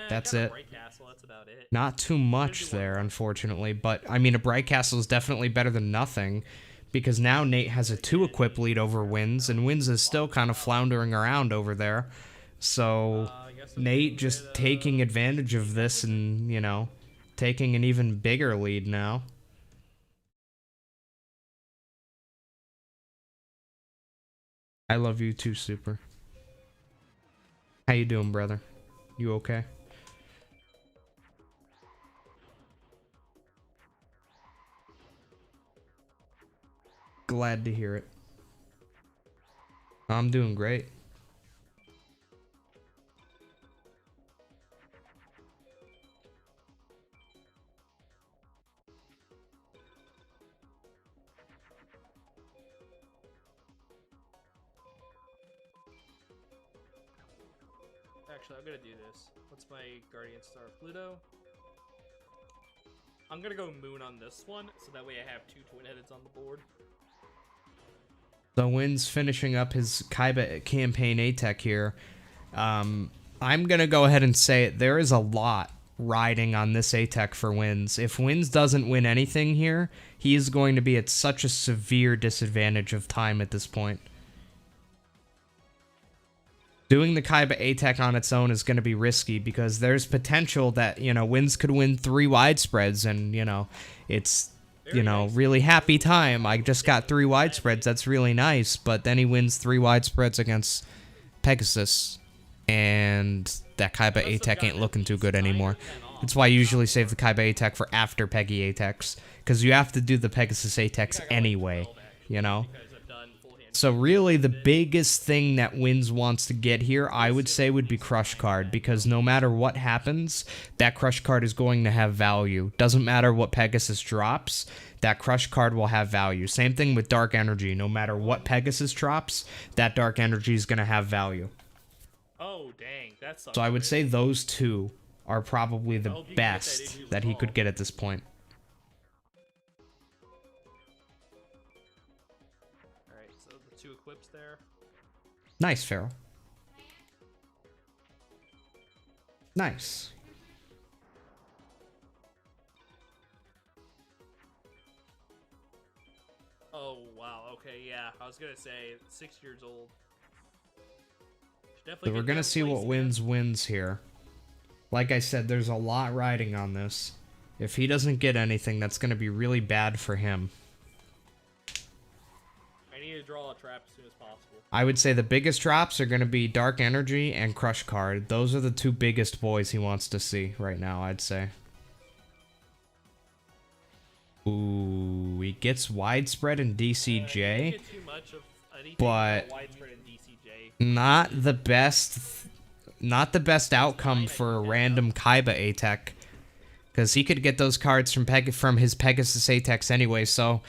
That's it. Bright Castle, that's about it. Not too much there, unfortunately, but I mean, a Bright Castle is definitely better than nothing, because now Nate has a 2-equip lead over Wins, and Wins is still kind of floundering around over there. So Nate just taking advantage of this and, you know, taking an even bigger lead now. I love you too, Super. How you doing, brother? You okay? Glad to hear it. I'm doing great. Actually, I'm gonna do this. What's my Guardian Star Pluto? I'm gonna go Moon on this one, so that way I have 2 twin-headeds on the board. So Win's finishing up his Kaiba campaign ATECH here. I'm gonna go ahead and say it. There is a lot riding on this ATECH for Wins. If Wins doesn't win anything here, he is going to be at such a severe disadvantage of time at this point. Doing the Kaiba ATECH on its own is going to be risky because there's potential that, you know, Wins could win 3 widespreads and, you know, it's, you know, really happy time. I just got 3 widespreads. That's really nice. But then he wins 3 widespreads against Pegasus. And that Kaiba ATECH ain't looking too good anymore. That's why I usually save the Kaiba ATECH for after Peggy ATECHs. Because you have to do the Pegasus ATECHs anyway, you know? Because I've done full hand So really the biggest thing that Wins wants to get here, I would say, would be Crush Card, because no matter what happens, that Crush Card is going to have value. Doesn't matter what Pegasus drops, that Crush Card will have value. Same thing with Dark Energy. No matter what Pegasus drops, that Dark Energy is going to have value. Oh, dang. That sucks. So I would say those two are probably the best that he could get at this point. Alright, so the 2 equips there. Nice, Pharaoh. Nice. Oh, wow. Okay, yeah. I was gonna say, 6 years old. So we're gonna see what wins here. Like I said, there's a lot riding on this. If he doesn't get anything, that's gonna be really bad for him. I need to draw a trap as soon as possible. I would say the biggest drops are gonna be Dark Energy and Crush Card. Those are the 2 biggest boys he wants to see right now, I'd say. Ooh, he gets Widespread and DCJ, but not the best outcome for a random Kaiba ATECH, because he could get those cards from his Pegasus ATECHs anyway. So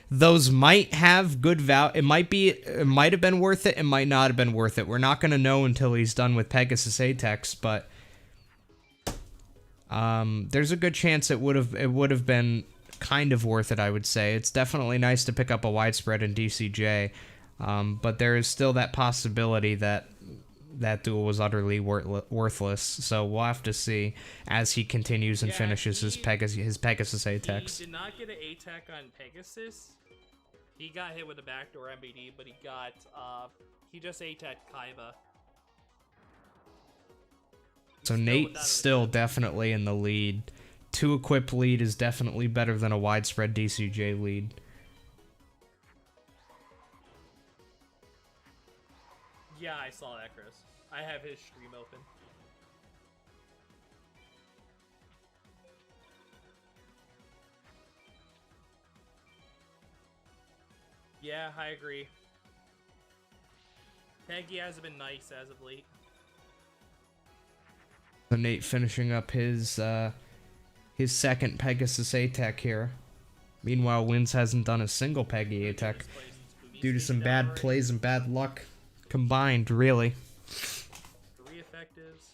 those might have good value. It might have been worth it. It might not have been worth it. We're not gonna know until he's done with Pegasus ATECHs, but there's a good chance it would have been kind of worth it, I would say. It's definitely nice to pick up a Widespread in DCJ, but there is still that possibility that that duel was utterly worthless. So we'll have to see as he continues and finishes his Pegasus ATECHs. He did not get an ATECH on Pegasus. He got hit with a backdoor MBD, but he just ATEChed Kaiba. So Nate's still definitely in the lead. 2 equip lead is definitely better than a Widespread DCJ lead. Yeah, I saw that, Chris. I have his stream open. Yeah, I agree. Peggy hasn't been nice as of late. So Nate finishing up his second Pegasus ATECH here. Meanwhile, Wins hasn't done a single Peggy ATECH due to some bad plays and bad luck combined, really. 3 effectives.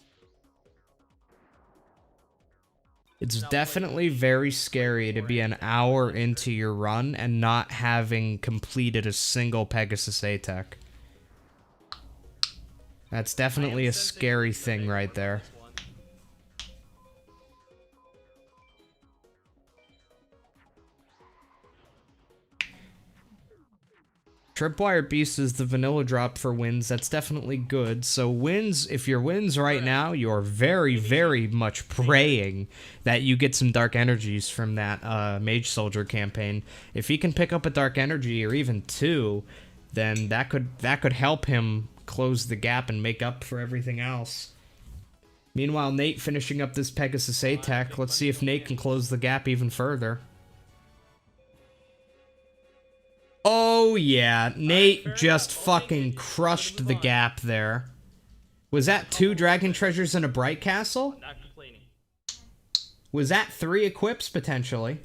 It's definitely very scary to be an hour into your run and not having completed a single Pegasus ATECH. That's definitely a scary thing right there. Tripwire Beast is the vanilla drop for Wins. That's definitely good. So Wins, if you're Wins right now, you're very, very much praying that you get some Dark Energies from that Mage Soldier campaign. If he can pick up a Dark Energy or even 2, then that could help him close the gap and make up for everything else. Meanwhile, Nate finishing up this Pegasus ATECH. Let's see if Nate can close the gap even further. Oh yeah, Nate just fucking crushed the gap there. Was that 2 Dragon Treasures and a Bright Castle? Not complaining. Was that 3 equips potentially?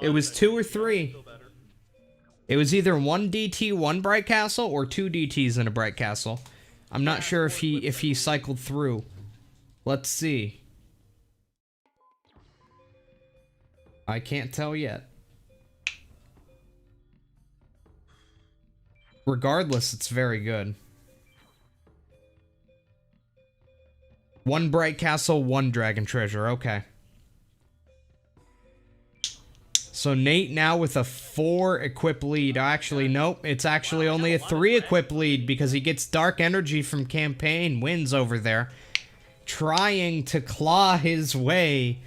It was 2 or 3. It was either 1 DT, 1 Bright Castle, or 2 DTs and a Bright Castle. I'm not sure if he cycled through. Let's see. I can't tell yet. Regardless, it's very good. 1 Bright Castle, 1 Dragon Treasure. Okay. So Nate now with a 4 equip lead. Actually, nope. It's actually only a 3 equip lead because he gets Dark Energy from campaign. Wins over there. Trying to claw his way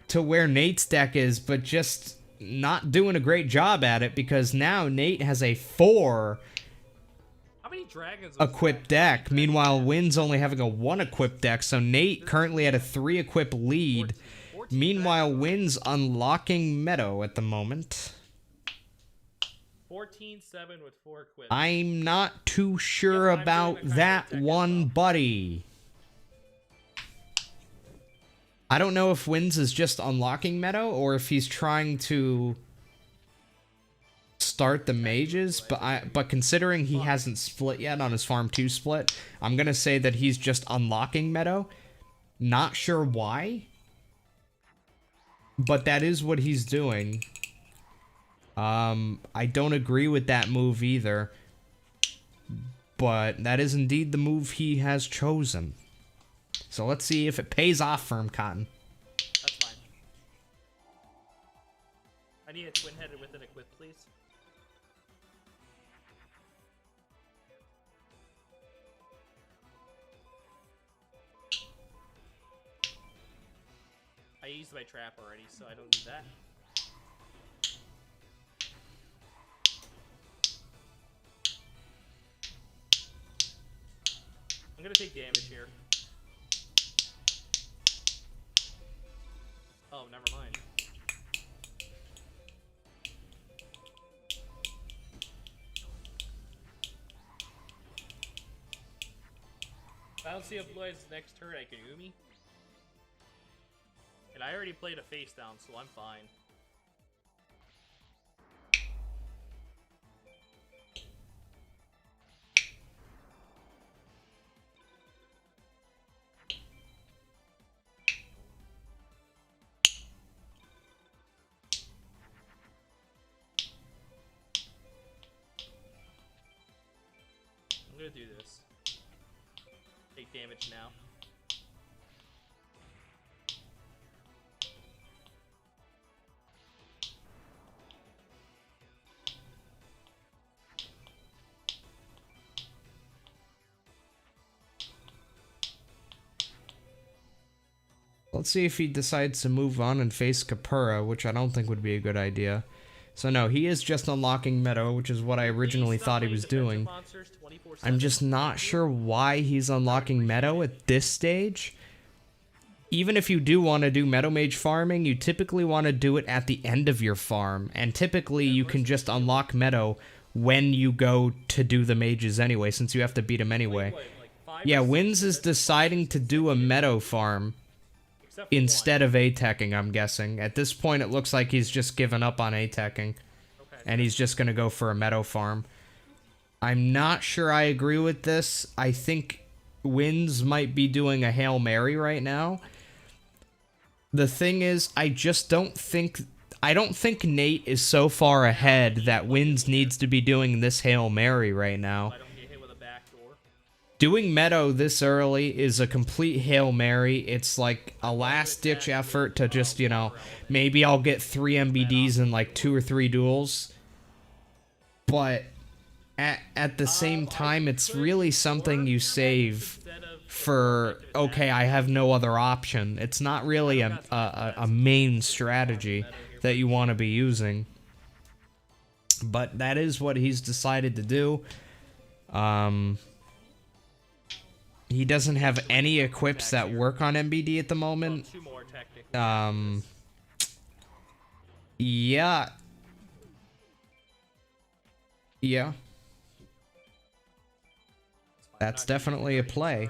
to where Nate's deck is, but just not doing a great job at it because now Nate has a 4 equip deck. Meanwhile, Win's only having a 1 equip deck, so Nate currently at a 3 equip lead. Meanwhile, Win's unlocking Meadow at the moment. 14-7 with 4 equips. I'm not too sure Yep, I'm about doing the that Kaiba attack as one, well. buddy. I don't know if Wins is just unlocking Meadow or if he's trying to start the mages, but considering he hasn't split yet on his Farm 2 split, I'm gonna say that he's just unlocking Meadow. Not sure why, but that is what he's doing. I don't agree with that move either, but that is indeed the move he has chosen. So let's see if it pays off for him, Cotton. That's fine. I need a twin-headed with an equip, please. I used my trap already, so I don't need that. I'm gonna take damage here. Oh, never mind. If I don't see a Blue Eyes next turn, I can Umi. And I already played a face down, so I'm fine. I'm gonna do this. Take damage now. Let's see if he decides to move on and face Bakura, which I don't think would be a good idea. So no, he is just unlocking Meadow, which is what I originally thought he was doing. I'm just not sure why he's unlocking Meadow at this stage. Even if you do want to do Meadow Mage farming, you typically want to do it at the end of your farm. And typically you can just unlock Meadow when you go to do the mages anyway, since you have to beat him anyway. Yeah, Wins is deciding to do a Meadow farm instead of ATEChing, I'm guessing. At this point, it looks like he's just given up on ATEChing. And he's just going to go for a Meadow farm. I'm not sure I agree with this. I think Wins might be doing a Hail Mary right now. The thing is, I don't think Nate is so far ahead that Wins needs to be doing this Hail Mary right now. Doing Meadow this early is a complete Hail Mary. It's like a last-ditch effort to just, you know, maybe I'll get 3 MBDs in like 2 or 3 duels. But at the same time, it's really something you save for, okay, I have no other option. It's not really a main strategy that you want to be using. But that is what he's decided to do. He doesn't have any equips that work on MBD at the moment. Yeah. Yeah. That's definitely a play.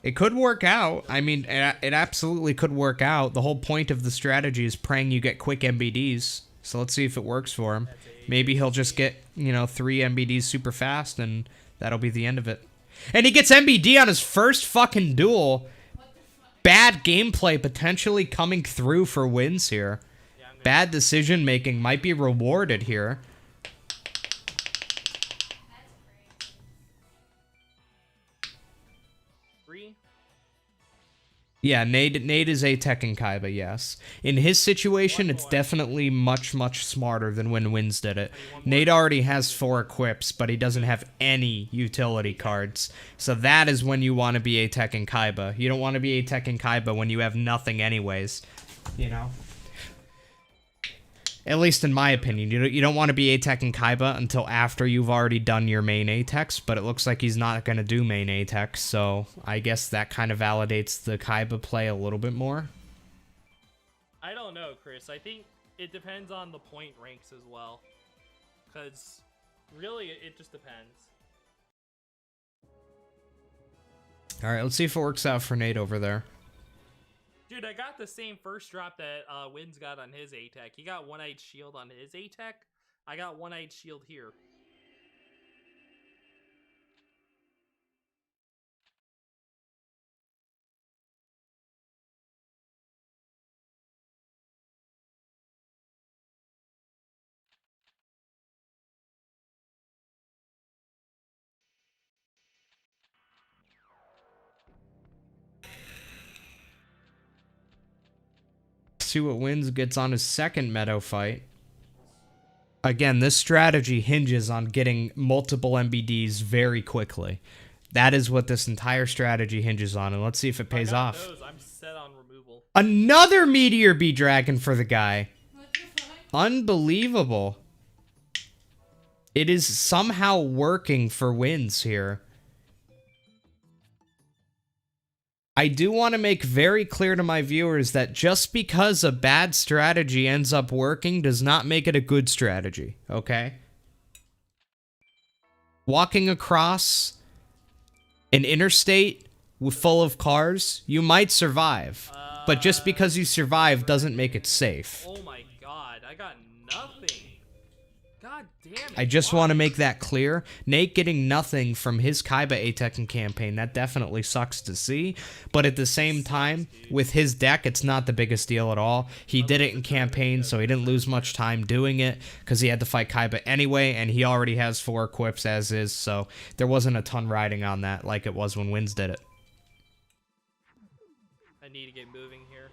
It could work out. I mean, it absolutely could work out. The whole point of the strategy is praying you get quick MBDs. So let's see if it works for him. Maybe he'll just get, you know, 3 MBDs super fast, and that'll be the end of it. And he gets MBD on his first fucking duel. Bad gameplay potentially coming through for Wins here. Bad decision making might be rewarded here. Yeah, Nate is ATEChing Kaiba, yes. In his situation, it's definitely much, much smarter than when Wins did it. Nate already has 4 equips, but he doesn't have any utility cards. So that is when you want to be ATEChing Kaiba. You don't want to be ATEChing Kaiba when you have nothing anyways. You know? At least in my opinion. You don't want to be ATEChing Kaiba until after you've already done your main ATECs, but it looks like he's not going to do main ATECs, so I guess that kind of validates the Kaiba play a little bit more. I don't know, Chris. I think it depends on the point ranks as well. Because really, it just depends. All right, let's see if it works out for Nate over there. Dude, I got the same first drop that Wins got on his ATECH. He got one-eyed shield on his ATECH. I got one-eyed shield here. See what wins gets on his second Meadow fight. Again, this strategy hinges on getting multiple MBDs very quickly. That is what this entire strategy hinges on, and let's see if it pays off. Those, I'm set on removal. Another Meteor Bee Dragon for the guy. Unbelievable. It is somehow working for Wins here. I do want to make very clear to my viewers that just because a bad strategy ends up working does not make it a good strategy, okay? Walking across an interstate full of cars, you might survive. But just because you survive doesn't make it safe. Oh my god, I got nothing. God damn it. I just want to make that clear. Nate getting nothing from his Kaiba ATECH campaign, that definitely sucks to see. But at the same time, with his deck, it's not the biggest deal at all. He did it in campaign, so he didn't lose much time doing it, because he had to fight Kaiba anyway, and he already has 4 equips as is, so there wasn't a ton riding on that like it was when Wins did it. I need to get moving here.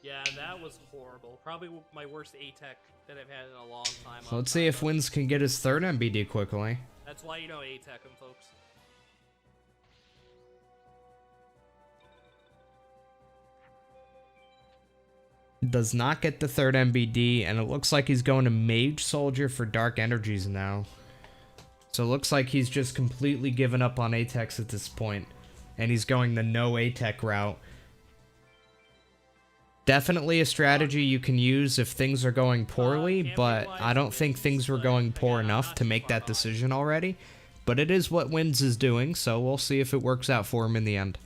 Yeah, that was horrible. Probably my worst ATECH that I've had in a long time. So let's see if Wins can get his 3rd MBD quickly. That's why you know ATECH him, folks. Does not get the 3rd MBD, and it looks like he's going to Mage Soldier for Dark Energies now. So it looks like he's just completely given up on ATECHs at this point, and he's going the no ATECH route. Definitely a strategy you can use if things are going poorly, but I don't think things were going poor enough to make that decision already. But it is what Wins is doing, so we'll see if it works out for him in the end.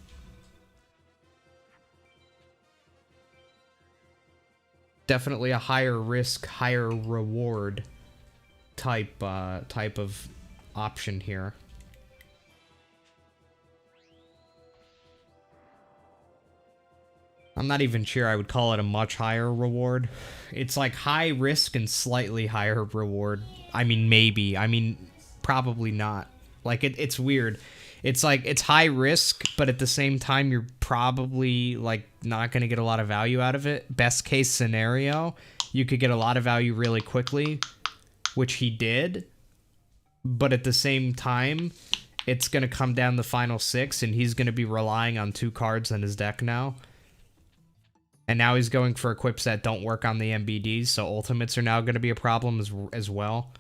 Definitely a higher risk, higher reward type of option here. I'm not even sure I would call it a much higher reward. It's like high risk and slightly higher reward. I mean, maybe. I mean, probably not. Like, it's weird. It's like, it's high risk, but at the same time, you're probably, like, not going to get a lot of value out of it. Best case scenario, you could get a lot of value really quickly, which he did. But at the same time, it's going to come down the final 6, and he's going to be relying on 2 cards in his deck now. And now he's going for equips that don't work on the MBDs, so ultimates are now going to be a problem as well.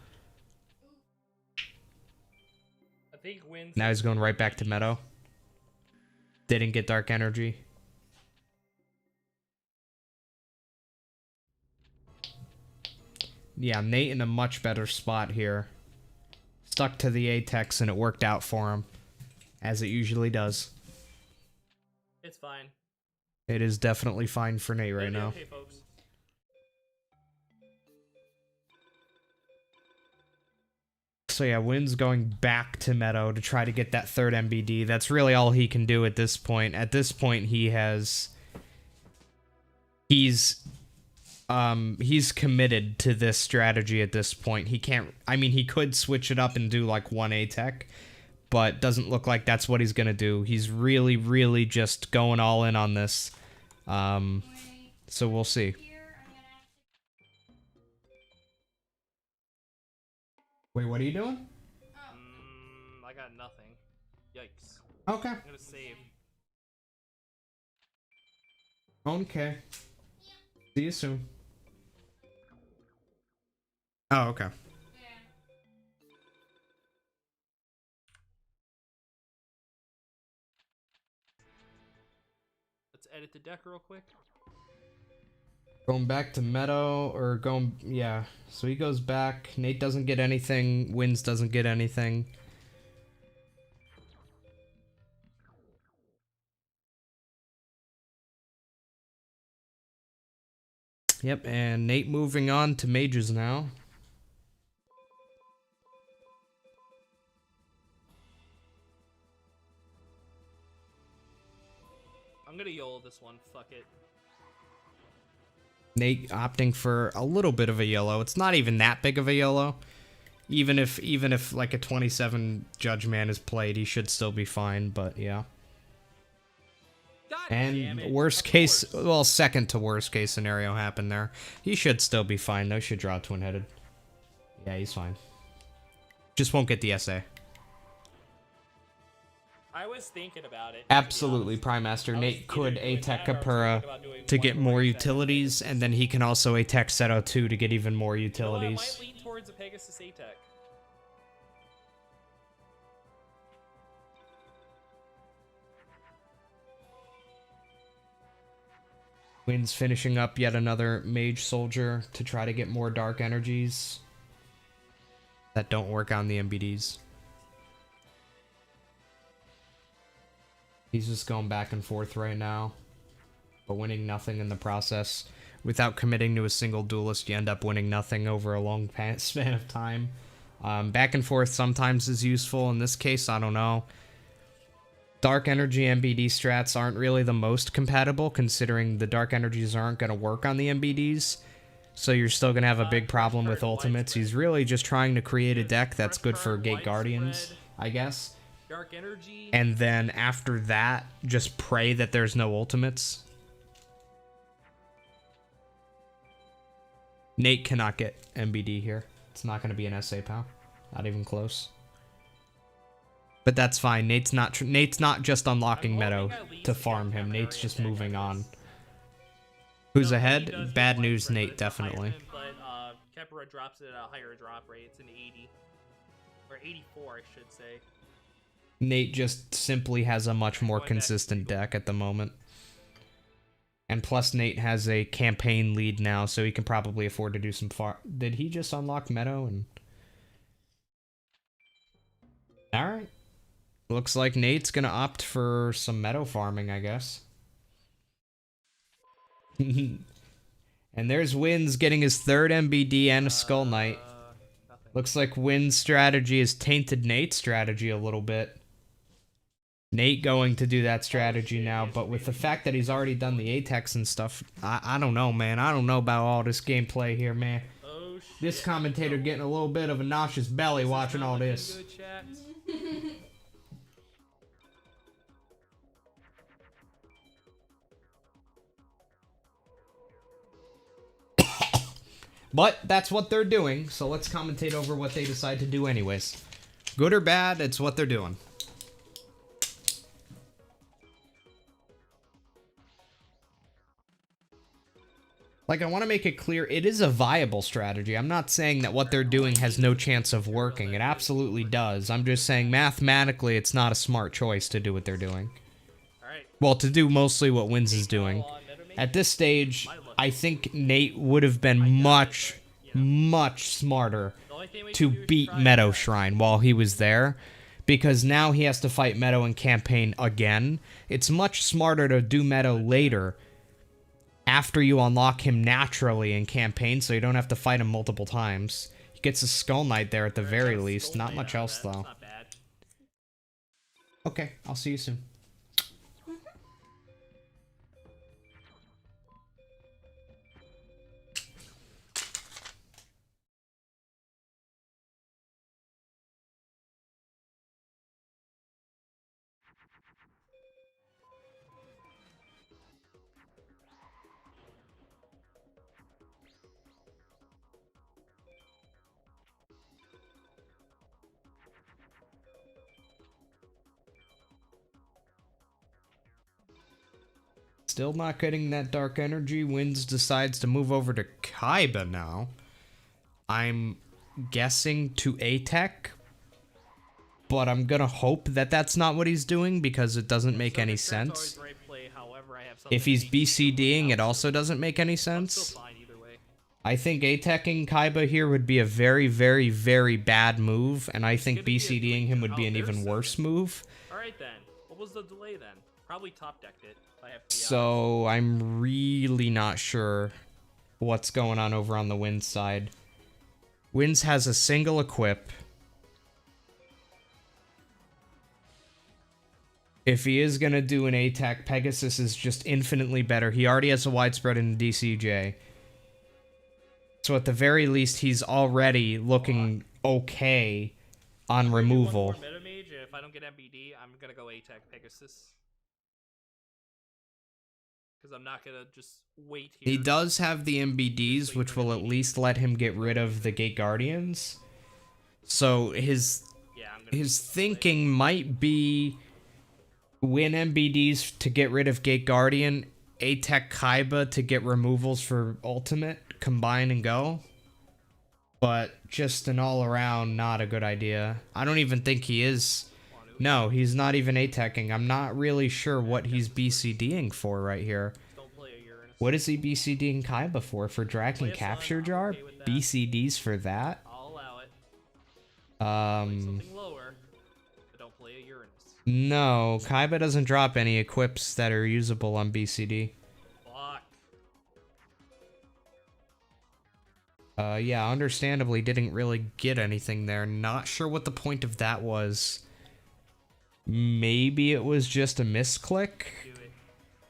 I think Wins. Now he's going right back to Meadow. Didn't get Dark Energy. Yeah, Nate in a much better spot here. Stuck to the ATECHs and it worked out for him, as it usually does. It's fine. It is definitely fine for Nate right now. Okay, folks. So yeah, Win's going back to Meadow to try to get that 3rd MBD. That's really all he can do at this point. At this point, he's committed to this strategy at this point. He can't, I mean, he could switch it up and do like 1 ATECH, but doesn't look like that's what he's gonna do. He's really, really just going all in on this. So we'll see. Wait, what are you doing? I got nothing. Yikes. Okay. I'm gonna save. Okay. See you soon. Oh, okay. Let's edit the deck real quick. Going back to Meadow, or going, yeah. So he goes back. Nate doesn't get anything. Wins doesn't get anything. Yep, and Nate moving on to mages now. I'm gonna YOLO this one. Fuck it. Nate opting for a little bit of a YOLO. It's not even that big of a YOLO. Even if like a 27 judge man is played, he should still be fine, but yeah. God damn And it. worst Of case, course. well, second to worst case scenario happened there. He should still be fine, though. Should draw twin-headed. Yeah, he's fine. Just won't get the SA. I was thinking about it. Absolutely, Prime Master. Nate could ATECH Kapura to get more utilities, and then he can also ATECH Seto 2 to get even more You know utilities. what? I might lean towards a Pegasus ATECH. Wins finishing up yet another mage soldier to try to get more dark energies that don't work on the MBDs. He's just going back and forth right now, but winning nothing in the process. Without committing to a single duelist, you end up winning nothing over a long span of time. Back and forth sometimes is useful. In this case, I don't know. Dark energy MBD strats aren't really the most compatible, considering the dark energies aren't going to work on the MBDs. So you're still going to have a big problem with ultimates. He's really just trying to create a deck that's good for Gate Guardians, I guess. Dark energy. And then after that, just pray that there's no ultimates. Nate cannot get MBD here. It's not going to be an SA pal. Not even close. But that's fine. Nate's not just unlocking Meadow to farm him. Nate's just moving on. Who's ahead? BadNewsNate, definitely. But Kepra drops it at a higher drop rate. It's an 80. Or 84, I should say. Nate just simply has a much more consistent deck at the moment. And plus Nate has a campaign lead now, so he can probably afford to do some far... Did he just unlock Meadow? And alright. Looks like Nate's gonna opt for some Meadow farming, I guess. And there's Wins getting his third MBD and a Skull Knight. Looks like Win's strategy has tainted Nate's strategy a little bit. Nate going to do that strategy now, but with the fact that he's already done the ATECs and stuff, I don't know, man. I don't know about all this gameplay here, man. Oh, shit. This commentator getting a little bit of a nauseous belly watching all this. Good chat. But that's what they're doing, so let's commentate over what they decide to do anyways. Good or bad, it's what they're doing. Like, I want to make it clear, it is a viable strategy. I'm not saying that what they're doing has no chance of working. It absolutely does. I'm just saying mathematically it's not a smart choice to do what they're doing. Alright. Well, to do mostly what Wins is doing. At this stage, I think Nate would have been much smarter to beat Meadow Shrine while he was there. Because now he has to fight Meadow in campaign again. It's much smarter to do Meadow later, after you unlock him naturally in campaign, so you don't have to fight him multiple times. He gets a Skull Knight there at the very least. Not much else, though. Not bad. Okay, I'll see you soon. Still not getting that dark energy. Winds decides to move over to Kaiba now. I'm guessing to ATECH, but I'm gonna hope that that's not what he's doing because it doesn't make any sense. If he's BCDing, it also doesn't make any sense. I think ATECHing Kaiba here would be a very, very, very bad move, and I think BCDing him would be an even worse move. Alright then. What was the delay then? Probably top decked it. If I have to be So I'm really not sure what's going on over on the Winds side. Winds has a single equip. If he is going to do an ATECH, Pegasus is just infinitely better. He already has a widespread in DCJ. So at the very least, he's already looking okay on removal. One more Meadow Mage. If I don't get MBD, I'm going to go ATECH Pegasus. Because I'm not going to just wait here. He does have the MBDs, which will at least let him get rid of the Gate Guardians. So his thinking might be win MBDs to get rid of Gate Guardian, ATECH Kaiba to get removals for ultimate, combine and go. But just an all-around not a good idea. I don't even think he is. No, he's not even ATECHing. I'm not really sure what he's BCDing for right here. What is he BCDing Kaiba for? For Dragon Capture Jar? BCDs for that? I'll allow it. Something lower, but don't play a Uranus. No, Kaiba doesn't drop any equips that are usable on BCD. Fuck. Yeah, understandably didn't really get anything there. Not sure what the point of that was. Maybe it was just a misclick.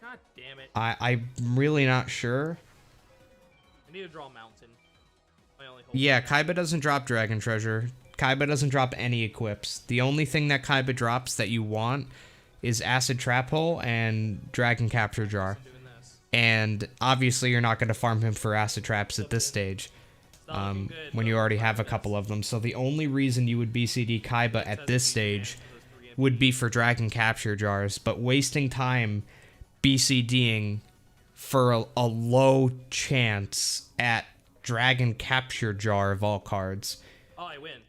God damn it. I'm really not sure. I need to draw Mountain. My only hope. Yeah, Kaiba doesn't drop Dragon Treasure. Kaiba doesn't drop any equips. The only thing that Kaiba drops that you want is Acid Trap Hole and Dragon Capture Jar. And obviously you're not going to farm him for Acid Traps at this stage. When you already have a couple of them. So the only reason you would BCD Kaiba at this stage would be for Dragon Capture Jars, but wasting time BCDing for a low chance at Dragon Capture Jar of all cards. Oh, I win.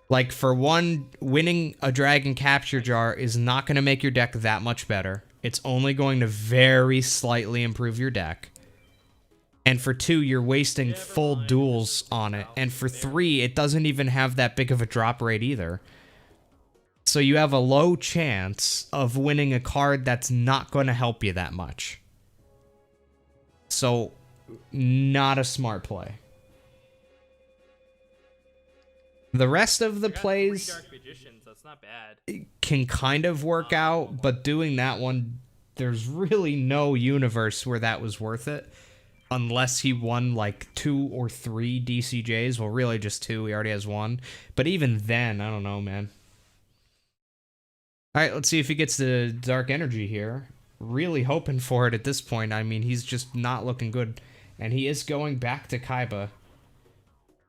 Like, for one, winning a Dragon Capture Jar is not going to make your deck that much better. It's only going to very slightly improve your deck. And for two, you're wasting full duels on it. And for three, it doesn't even have that big of a drop rate either. So you have a low chance of winning a card that's not going to help you that much. So, not a smart play. The rest of the plays Dark Magicians, that's not bad. can kind of work out, but doing that one, there's really no universe where that was worth it. Unless he won like 2 or 3 DCJs. Well, really just 2. He already has 1. But even then, I don't know, man. Alright, let's see if he gets the Dark Energy here. Really hoping for it at this point. I mean, he's just not looking good. And he is going back to Kaiba.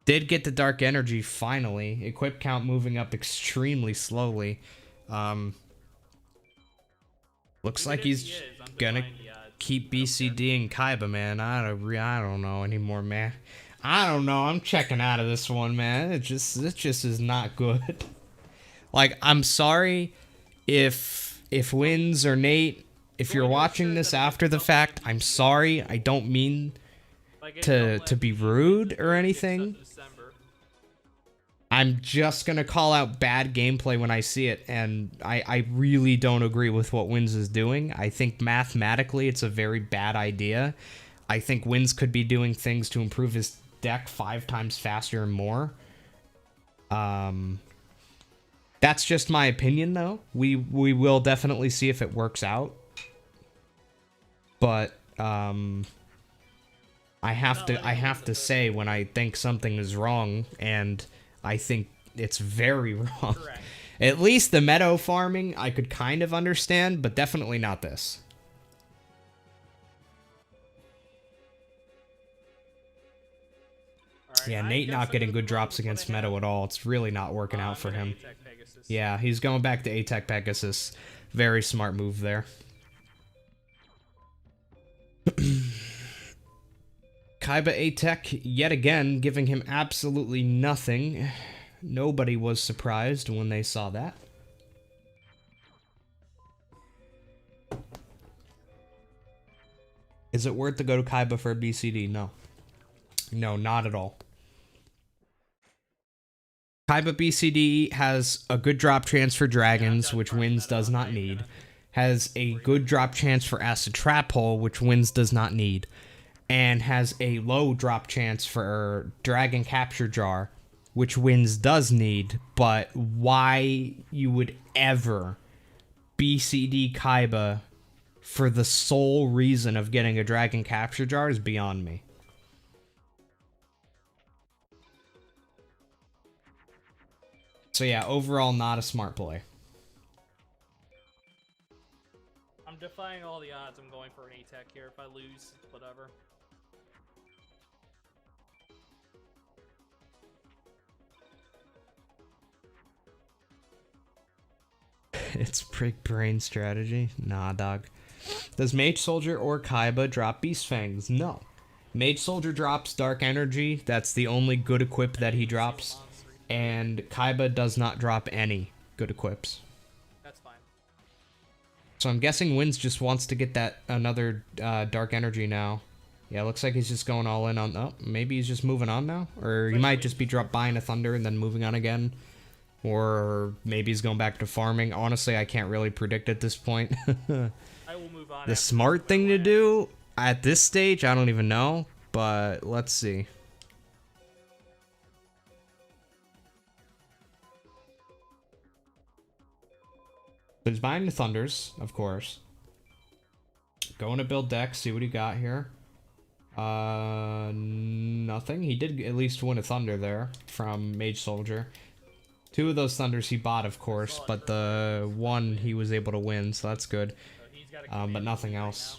Did get the Dark Energy finally. Equip count moving up extremely slowly. Looks like he's gonna keep BCDing Kaiba, man. I don't know anymore, man. I don't know. I'm checking out of this one, man. It just is not good. Like, I'm sorry if Wins or Nate, if you're watching this after the fact, I'm sorry. I don't mean to be rude or anything. I'm just gonna call out bad gameplay when I see it, and I really don't agree with what Wins is doing. I think mathematically it's a very bad idea. I think Wins could be doing things to improve his deck 5 times faster and more. That's just my opinion, though. We will definitely see if it works out. But I have to say when I think something is wrong, and I think it's very wrong. Correct. At least the meadow farming I could kind of understand, but definitely not this. Right, Yeah, Nate not getting good drops against Meadow at all. It's really not working out for him. Yeah, he's going back to ATECH Pegasus. Very smart move there. Kaiba ATECH yet again giving him absolutely nothing. Nobody was surprised when they saw that. Is it worth to go to Kaiba for a BCD? No. No, not at all. Kaiba BCD has a good drop chance for dragons, which Wins does not need. Has a good drop chance for Acid Trap Hole, which Wins does not need. And has a low drop chance for Dragon Capture Jar, which Wins does need. But why you would ever BCD Kaiba for the sole reason of getting a Dragon Capture Jar is beyond me. So yeah, overall not a smart play. I'm defying all the odds. I'm going for an ATECH here. If I lose, whatever. It's big brain strategy. Nah, dog. Does Mage Soldier or Kaiba drop Beast Fangs? No. Mage Soldier drops Dark Energy. That's the only good equip that he drops. And Kaiba does not drop any good equips. That's fine. So I'm guessing Wins just wants to get that another Dark Energy now. Yeah, looks like he's just going all in on... Oh, maybe he's just moving on now? Or he might just be buying a Thunder and then moving on again. Or maybe he's going back to farming. Honestly, I can't really predict at this point. I will move on. The smart thing to do at this stage, I don't even know. But let's see. So he's buying the Thunders, of course. Going to build decks, see what he got here. Nothing. He did at least win a Thunder there from Mage Soldier. 2 of those Thunders he bought, of course, but the one he was able to win, so that's good. But nothing else.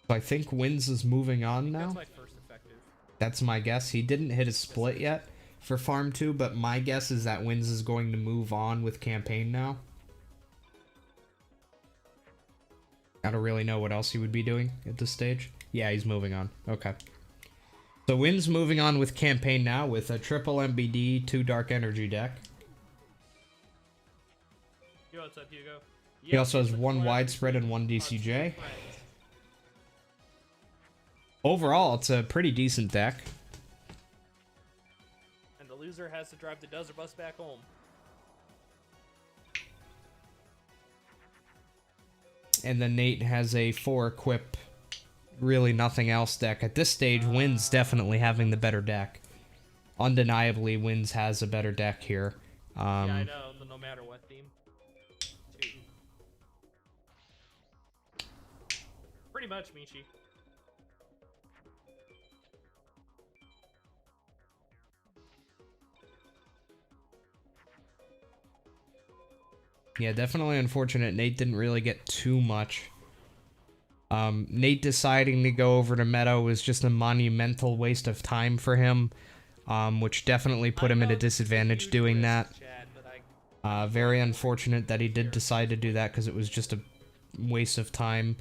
So I think Wins is moving on now. That's my first effective. That's my guess. He didn't hit a split yet for Farm 2, but my guess is that Wins is going to move on with Campaign now. I don't really know what else he would be doing at this stage. Yeah, he's moving on. Okay. So Wins moving on with Campaign now with a triple MBD, 2 Dark Energy deck. Yo, what's up, Hugo? He also has 1 Widespread and 1 DCJ. Overall, it's a pretty decent deck. And the loser has to drive the Desert Bus back home. And then Nate has a 4 equip, really nothing else deck. At this stage, Wins definitely having the better deck. Undeniably, Wins has a better deck here. Yeah, I know, no matter what theme. 2. Pretty much, Michi. Yeah, definitely unfortunate. Nate didn't really get too much. Nate deciding to go over to Meadow was just a monumental waste of time for him, which definitely put him at a disadvantage doing that. Very unfortunate that he did decide to do that because it was just a waste of time.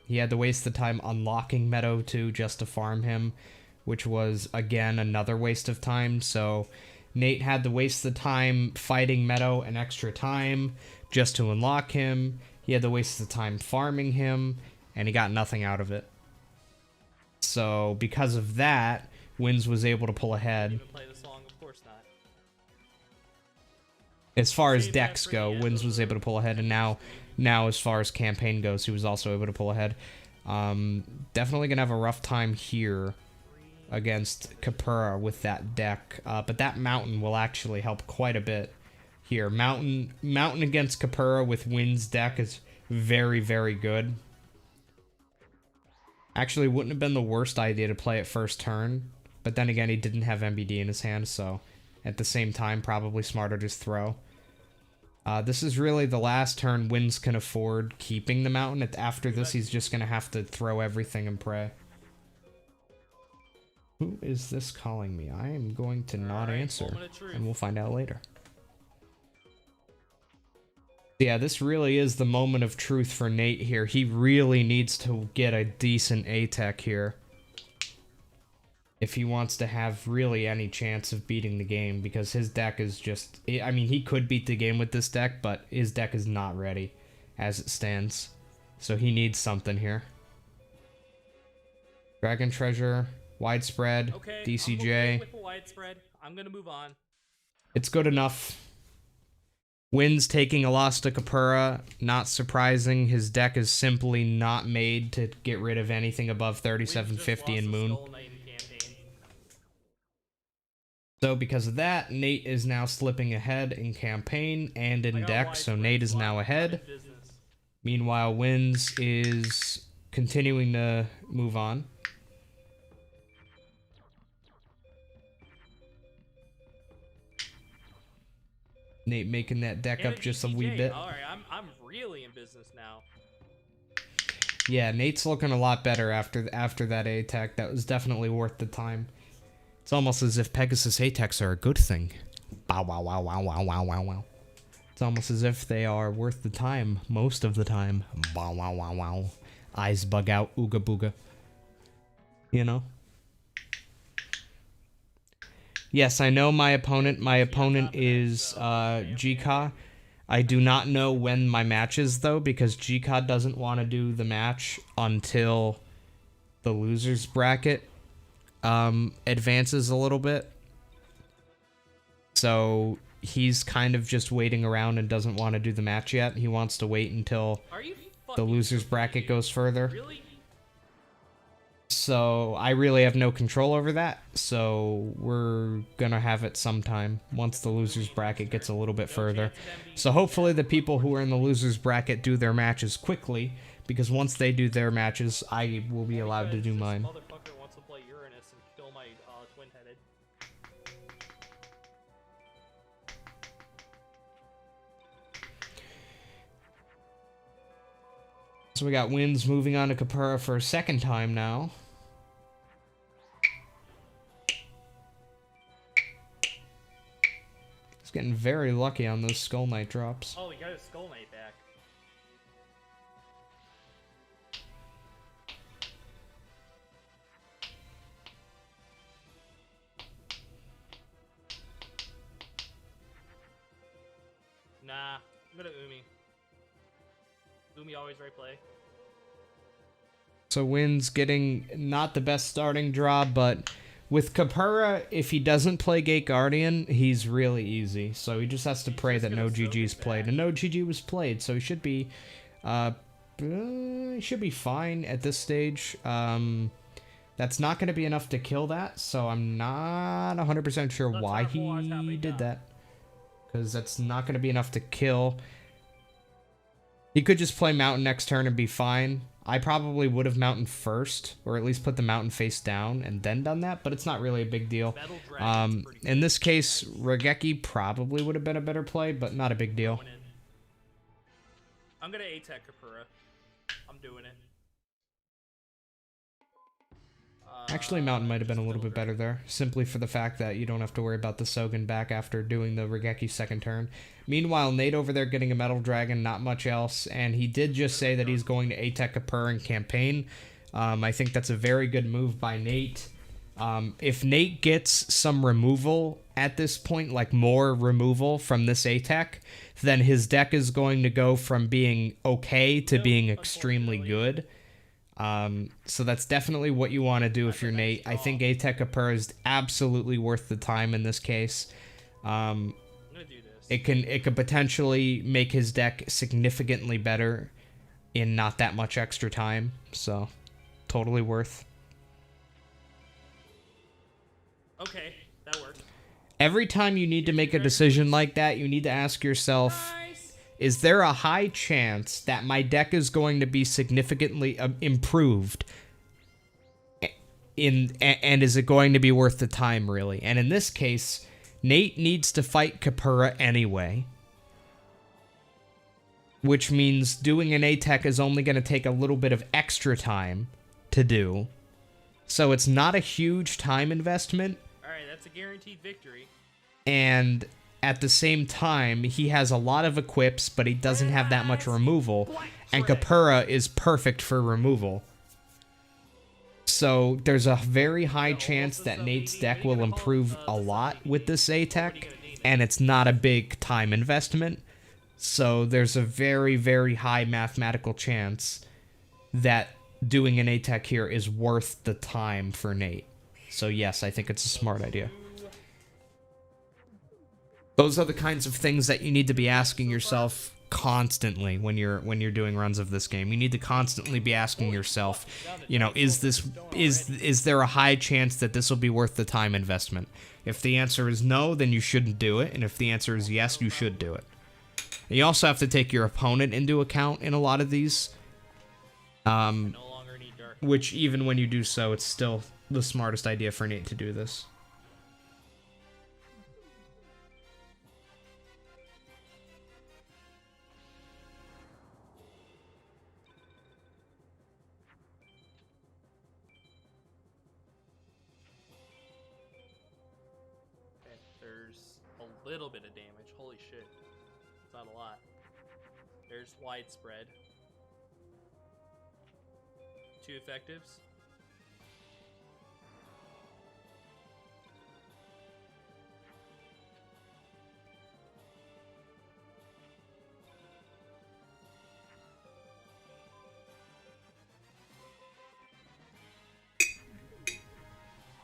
He had to waste the time unlocking Meadow too just to farm him, which was, again, another waste of time, so... Nate had to waste the time fighting Meadow an extra time just to unlock him. He had to waste the time farming him, and he got nothing out of it. So, because of that, Wins was able to pull ahead. Play the song, of course not. As far as decks go, Wins was able to pull ahead, and now as far as campaign goes, he was also able to pull ahead. Definitely gonna have a rough time here against Bakura with that deck, but that Mountain will actually help quite a bit here. Mountain against Bakura with Wins deck is very, very good. Actually, wouldn't have been the worst idea to play it first turn, but then again, he didn't have MBD in his hand, so at the same time, probably smarter to throw. This is really the last turn Wins can afford keeping the Mountain. After this, he's just going to have to throw everything and pray. Who is this calling me? I am going to not Alright, answer, moment of truth. and we'll find out later. Yeah, this really is the moment of truth for Nate here. He really needs to get a decent ATECH here if he wants to have really any chance of beating the game, because his deck is just... I mean, he could beat the game with this deck, but his deck is not ready as it stands. So he needs something here. Dragon Treasure, Widespread, Okay, DCJ. I'm okay with the widespread. I'm gonna move on. It's good enough. Wins taking a loss to Kapura, not surprising. His deck is simply not made to get rid of anything above 3750 in Moon. So because of that, Nate is now slipping ahead in campaign and in deck, so Nate is now ahead. Meanwhile, Wins is continuing to move on. Nate making that deck up just a wee bit. Alright, I'm really in business now. Yeah, Nate's looking a lot better after that ATECH. That was definitely worth the time. It's almost as if Pegasus ATECHs are a good thing. Bow wow wow wow wow wow wow wow. It's almost as if they are worth the time most of the time. Bow wow wow wow. Eyes bug out, ooga booga. You know? Yes, I know my opponent. My opponent is GK. I do not know when my match is, though, because GK doesn't want to do the match until the loser's bracket advances a little bit. So he's kind of just waiting around and doesn't want to do the match yet. He wants to wait until the loser's bracket goes further. Really? So I really have no control over that, so we're gonna have it sometime once the loser's bracket gets a little bit further. So hopefully the people who are in the loser's bracket do their matches quickly, because once they do their matches, I will be allowed to do mine. Motherfucker wants to play Uranus and kill my twin-headed. So we got Wins moving on to Kapura for a second time now. He's getting very lucky on those Skull Knight drops. Oh, he got his Skull Knight back. Nah, I'm gonna Umi. Umi always right play. So Wins getting not the best starting draw, but with Kapura, if he doesn't play Gate Guardian, he's really easy. So he just has to pray that no GG's played. And no GG was played, so he should be fine at this stage. That's not going to be enough to kill that, so I'm not 100% sure why he did that. Because that's not going to be enough to kill. He could just play Mountain next turn and be fine. I probably would have Mountain first, or at least put the Mountain face down and then done that, but it's not really a big deal. In this case, Regeki probably would have been a better play, but not a big deal. I'm gonna ATECH Kapura. I'm doing it. Actually, Mountain might have been a little bit better there, simply for the fact that you don't have to worry about the Sogen back after doing the Regeki second turn. Meanwhile, Nate over there getting a Metal Dragon, not much else, and he did just say that he's going to ATECH Kapura in campaign. I think that's a very good move by Nate. If Nate gets some removal at this point, like more removal from this ATECH, then his deck is going to go from being okay to being extremely good. So that's definitely what you want to do if you're Nate. I think ATECH Kapura is absolutely worth the time in this case. It could potentially make his deck significantly better in not that much extra time. So totally worth. Okay, that worked. Every time you need to make a decision like that, you need to ask yourself, is there a high chance that my deck is going to be significantly improved? And is it going to be worth the time, really? And in this case, Nate needs to fight Kapura anyway. Which means doing an ATECH is only going to take a little bit of extra time to do. So it's not a huge time investment. Alright, that's a guaranteed victory. And at the same time, he has a lot of equips, but he doesn't have that much removal. And Bakura is perfect for removal. So there's a very high chance that Nate's deck will improve a lot with this ATECH, and it's not a big time investment. So there's a very, very high mathematical chance that doing an ATECH here is worth the time for Nate. So yes, I think it's a smart idea. Those are the kinds of things that you need to be asking yourself constantly when you're doing runs of this game. You need to constantly be asking yourself, you know, is there a high chance that this will be worth the time investment? If the answer is no, then you shouldn't do it, and if the answer is yes, you should do it. And you also have to take your opponent into account in a lot of these. Which even when you do so, it's still the smartest idea for Nate to do this. Okay, there's a little bit of damage. Holy shit. It's not a lot. There's widespread. 2 effectives.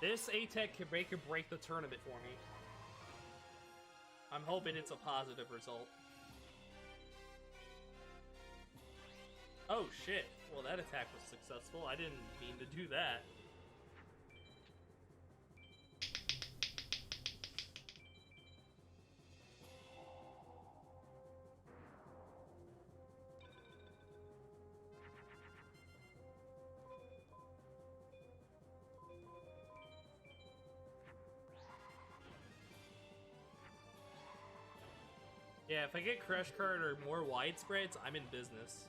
This ATECH can make or break the tournament for me. I'm hoping it's a positive result. Oh shit. Well, that attack was successful. I didn't mean to do that. Yeah, if I get Crush Card or more widespreads, I'm in business.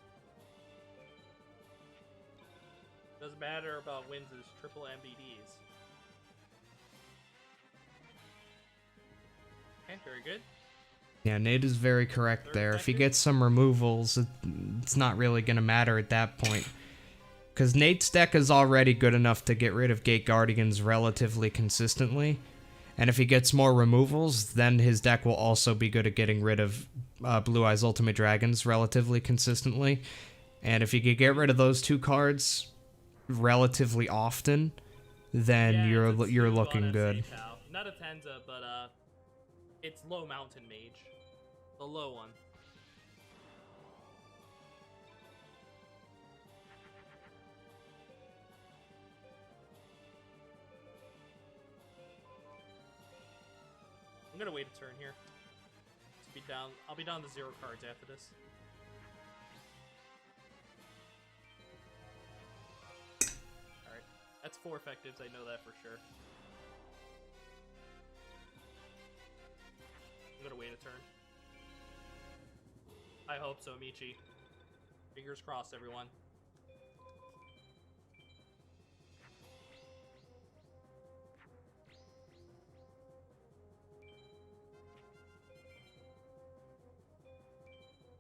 Doesn't matter about wins as triple MBDs. Okay, very good. Yeah, Nate is very correct there. If he gets some removals, it's not really going to matter at that point. Because Nate's deck is already good enough to get rid of Gate Guardians relatively consistently. And if he gets more removals, then his deck will also be good at getting rid of Blue Eyes Ultimate Dragons relatively consistently. And if you could get rid of those 2 cards relatively often, then yeah, you're looking good. Not a Tenza, but it's low Mountain Mage, the low one. I'm gonna wait a turn here. I'll be down to 0 cards after this. Alright. That's 4 effectives, I know that for sure. I'm gonna wait a turn. I hope so, Michi. Fingers crossed, everyone.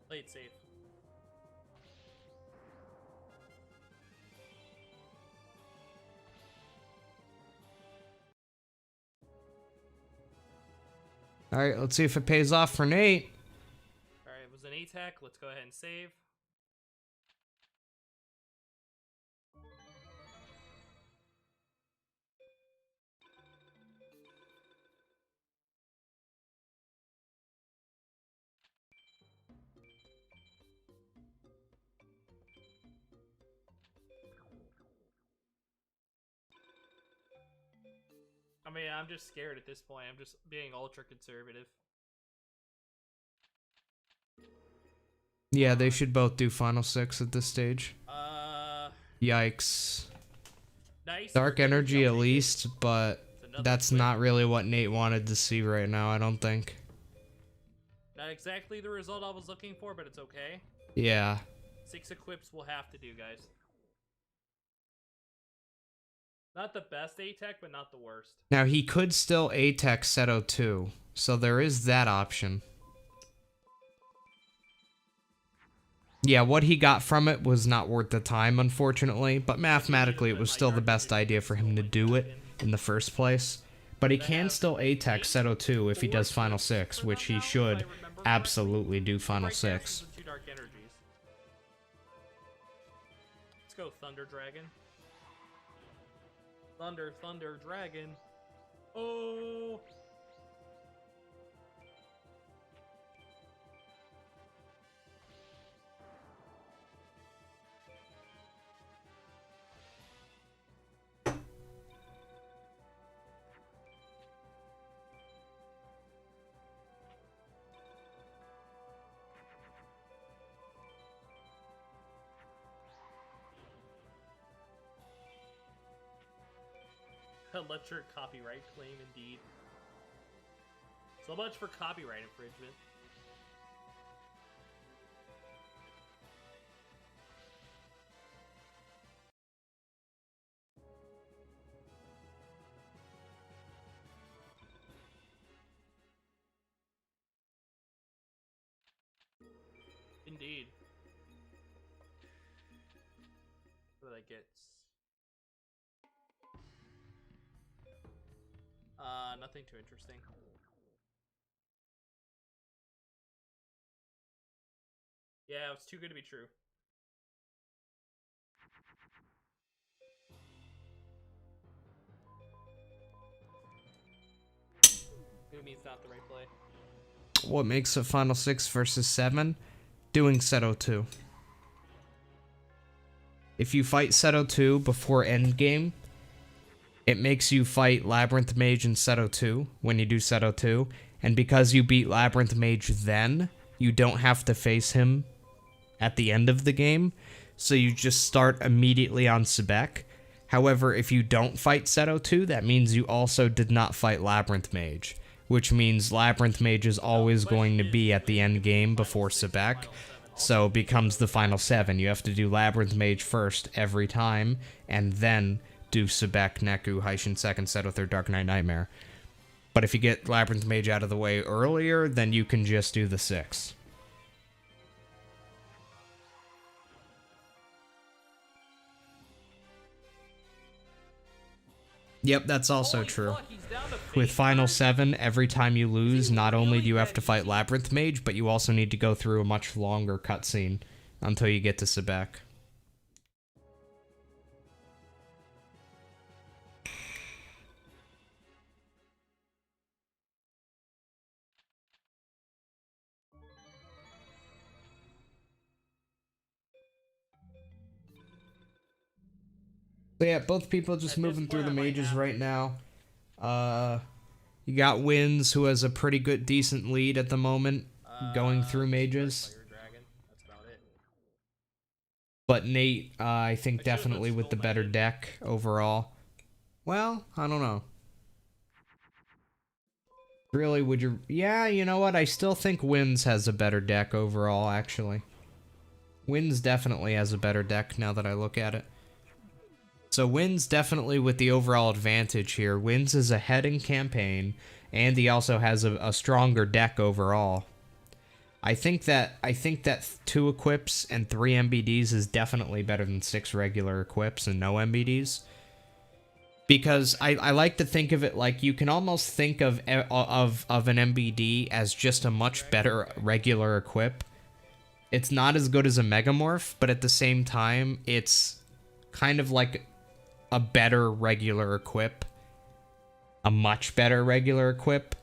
Play it safe. Alright, let's see if it pays off for Nate. Alright, it was an ATECH. Let's go ahead and save. I mean, I'm just scared at this point. I'm just being ultra conservative. Yeah, they should both do Final 6 at this stage. Yikes. Nice. Dark Energy at least, but that's not really what Nate wanted to see right now, I don't think. Not exactly the result I was looking for, but it's okay. Yeah. 6 equips will have to do, guys. Not the best ATECH, but not the worst. Now, he could still ATECH Seto 2, so there is that option. Yeah, what he got from it was not worth the time, unfortunately, but mathematically it was still the best idea for him to do it in the first place. But he can still ATECH Seto 2 if he does Final 6, which he should absolutely do Final 6. Two dark energies. Let's go Thunder Dragon. Thunder Dragon. Oh! Electric copyright claim, indeed. So much for copyright infringement. Indeed. What did I get? Nothing too interesting. Yeah, it's too good to be true. Maybe it's not the right play. What makes a Final 6 versus 7? Doing Seto 2. If you fight Seto 2 before endgame, it makes you fight Labyrinth Mage in Seto 2 when you do Seto 2, and because you beat Labyrinth Mage then, you don't have to face him at the end of the game, so you just start immediately on Sebek. However, if you don't fight Seto 2, that means you also did not fight Labyrinth Mage, which means Labyrinth Mage is always going to be at the end game before Sebek, so it becomes the Final 7. You have to do Labyrinth Mage first every time, and then do Sebek, Neku, Haishin 2nd, Seto 3rd, Dark Knight Nightmare. But if you get Labyrinth Mage out of the way earlier, then you can just do the 6. Yep, that's also true. With Final 7, every time you lose, not only do you have to fight Labyrinth Mage, but you also need to go through a much longer cutscene until you get to Sebek. So yeah, both people just moving through the mages right now. You got Wins, who has a pretty good, decent lead at the moment, going through mages. But Nate, I think definitely with the better deck overall. Well, I don't know. Really, would you... Yeah, you know what? I still think Wins has a better deck overall, actually. Wins definitely has a better deck now that I look at it. So Wins definitely with the overall advantage here. Wins is ahead in campaign, and he also has a stronger deck overall. I think that 2 equips and 3 MBDs is definitely better than 6 regular equips and no MBDs. Because I like to think of it like you can almost think of an MBD as just a much better regular equip. It's not as good as a Megamorph, but at the same time, it's kind of like a better regular equip. A much better regular equip.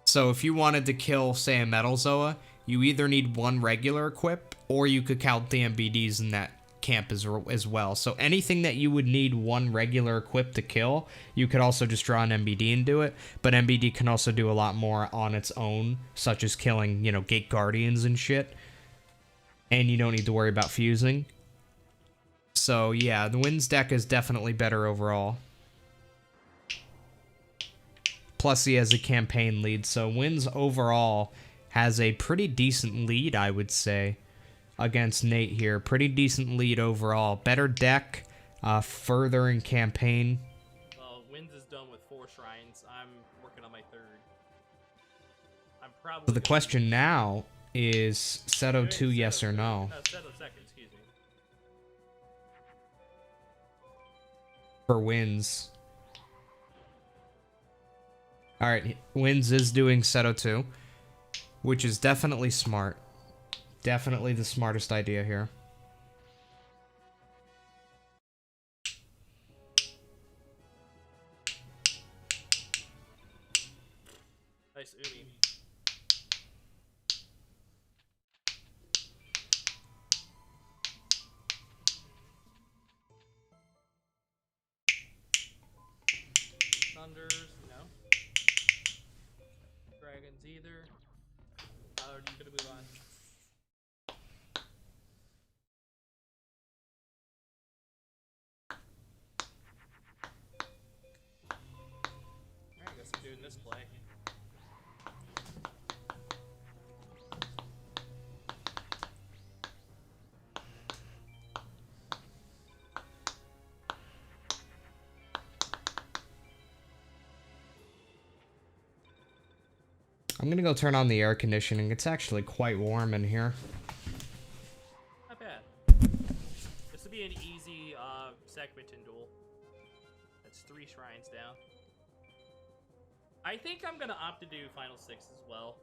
So if you wanted to kill, say, a Metal Zoa, you either need 1 regular equip, or you could count the MBDs in that camp as well. So anything that you would need 1 regular equip to kill, you could also just draw an MBD and do it. But MBD can also do a lot more on its own, such as killing, you know, Gate Guardians and shit. And you don't need to worry about fusing. So yeah, the Wins deck is definitely better overall. Plus he has a campaign lead, so Wins overall has a pretty decent lead, I would say, against Nate here. Pretty decent lead overall. Better deck, furthering campaign. Well, Winds is done with 4 shrines. I'm working on my 3rd. I'm probably. So the question now is Seto 2, yes or no? No, Seto 2nd, excuse me. For Winds. Alright, Winds is doing Seto 2, which is definitely smart. Definitely the smartest idea here. Nice Umi. Thunders, no. Dragons either. Are you gonna move on? Alright, I guess I'm doing this play. I'm gonna go turn on the air conditioning. It's actually quite warm in here. Not bad. This would be an easy segmented duel. That's 3 shrines down. I think I'm gonna opt to do Final 6 as well.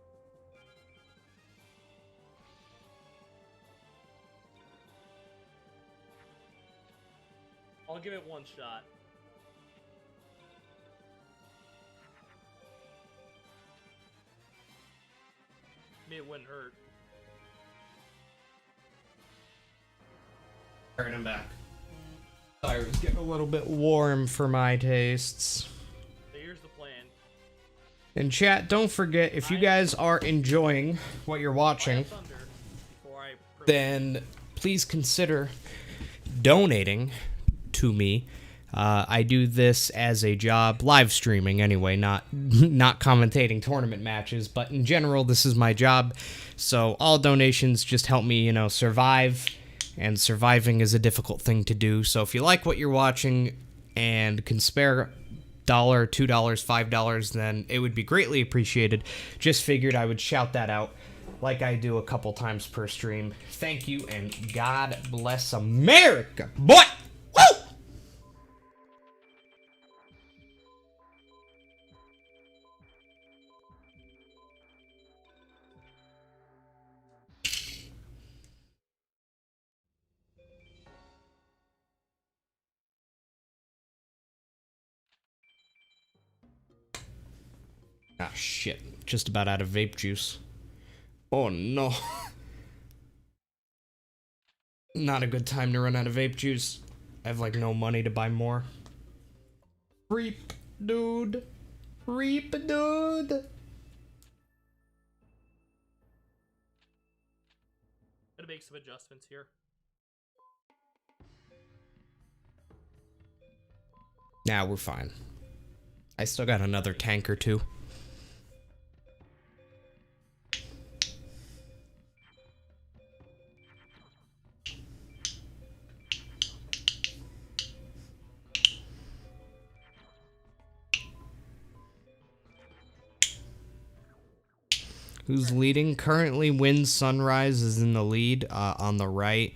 I'll give it 1 shot. It wouldn't hurt. Alright, I'm back. Sorry, it was getting a little bit warm for my tastes. So here's the plan. And chat, don't forget, if you guys are enjoying what you're watching, then please consider donating to me. I do this as a job, live streaming anyway, not commentating tournament matches, but in general, this is my job. So all donations just help me, survive, and surviving is a difficult thing to do. So if you like what you're watching and can spare $1, $2, $5, then it would be greatly appreciated. Just figured I would shout that out like I do a couple times per stream. Thank you, and God bless America, boy! Woo! Ah, shit. Just about out of vape juice. Oh, no. Not a good time to run out of vape juice. I have, no money to buy more. Reap, dude. Reap, dude. Gonna make some adjustments here. Nah, we're fine. I still got another tank or two. Who's leading? Currently, Wind Sunrise is in the lead on the right.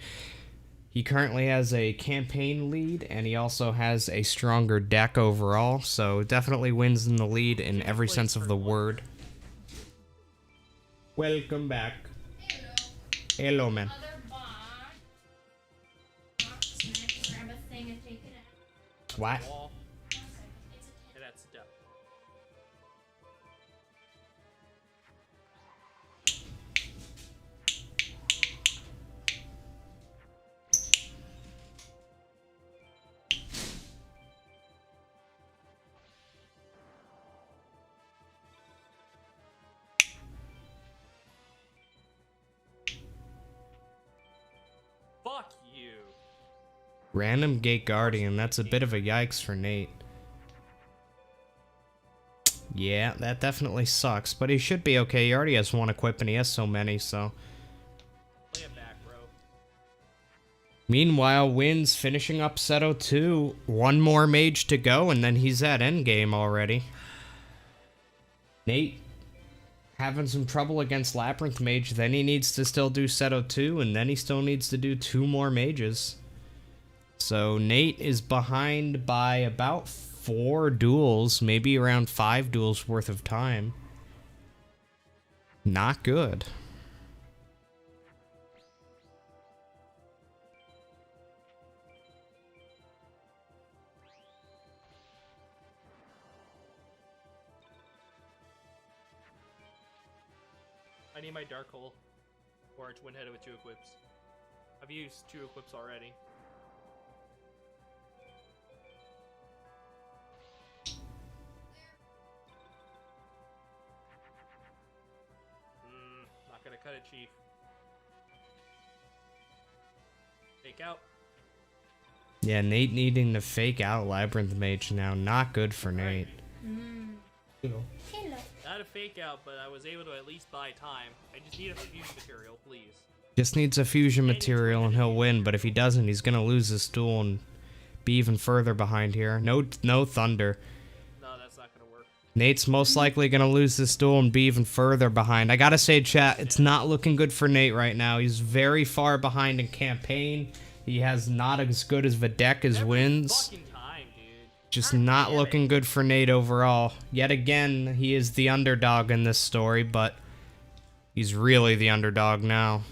He currently has a campaign lead, and he also has a stronger deck overall, so definitely Wins in the lead in every sense of the word. Welcome back. Hello. Hello, man. Other box. Grab a thing and take it out. What? Wall. It's a And that's depth. Fuck you. Random Gate Guardian. That's a bit of a yikes for Nate. Yeah, that definitely sucks, but he should be okay. He already has 1 equip, and he has so many, so... Play it back, bro. Meanwhile, Wynn's finishing up Seto 2. One more mage to go, and then he's at endgame already. Nate having some trouble against Labyrinth Mage. Then he needs to still do Seto 2, and then he still needs to do 2 more mages. So Nate is behind by about 4 duels, maybe around 5 duels worth of time. Not good. I need my Dark Hole, or a Twin Headed with 2 equips. I've used 2 equips already. Not gonna cut it, Chief. Fake out. Yeah, Nate needing to fake out Labyrinth Mage now. Not good for Nate. Hello. Not a fake out, but I was able to at least buy time. I just need a fusion material, please. Just needs a fusion material and he'll win, but if he doesn't, he's gonna lose this duel and be even further behind here. No Thunder. No, that's not gonna work. Nate's most likely gonna lose this duel and be even further behind. I gotta say, chat, it's not looking good for Nate right now. He's very far behind in campaign. He has not as good as a deck as wins. Fucking time, dude. Just not looking good for Nate overall. Yet again, he is the underdog in this story, but he's really the underdog now.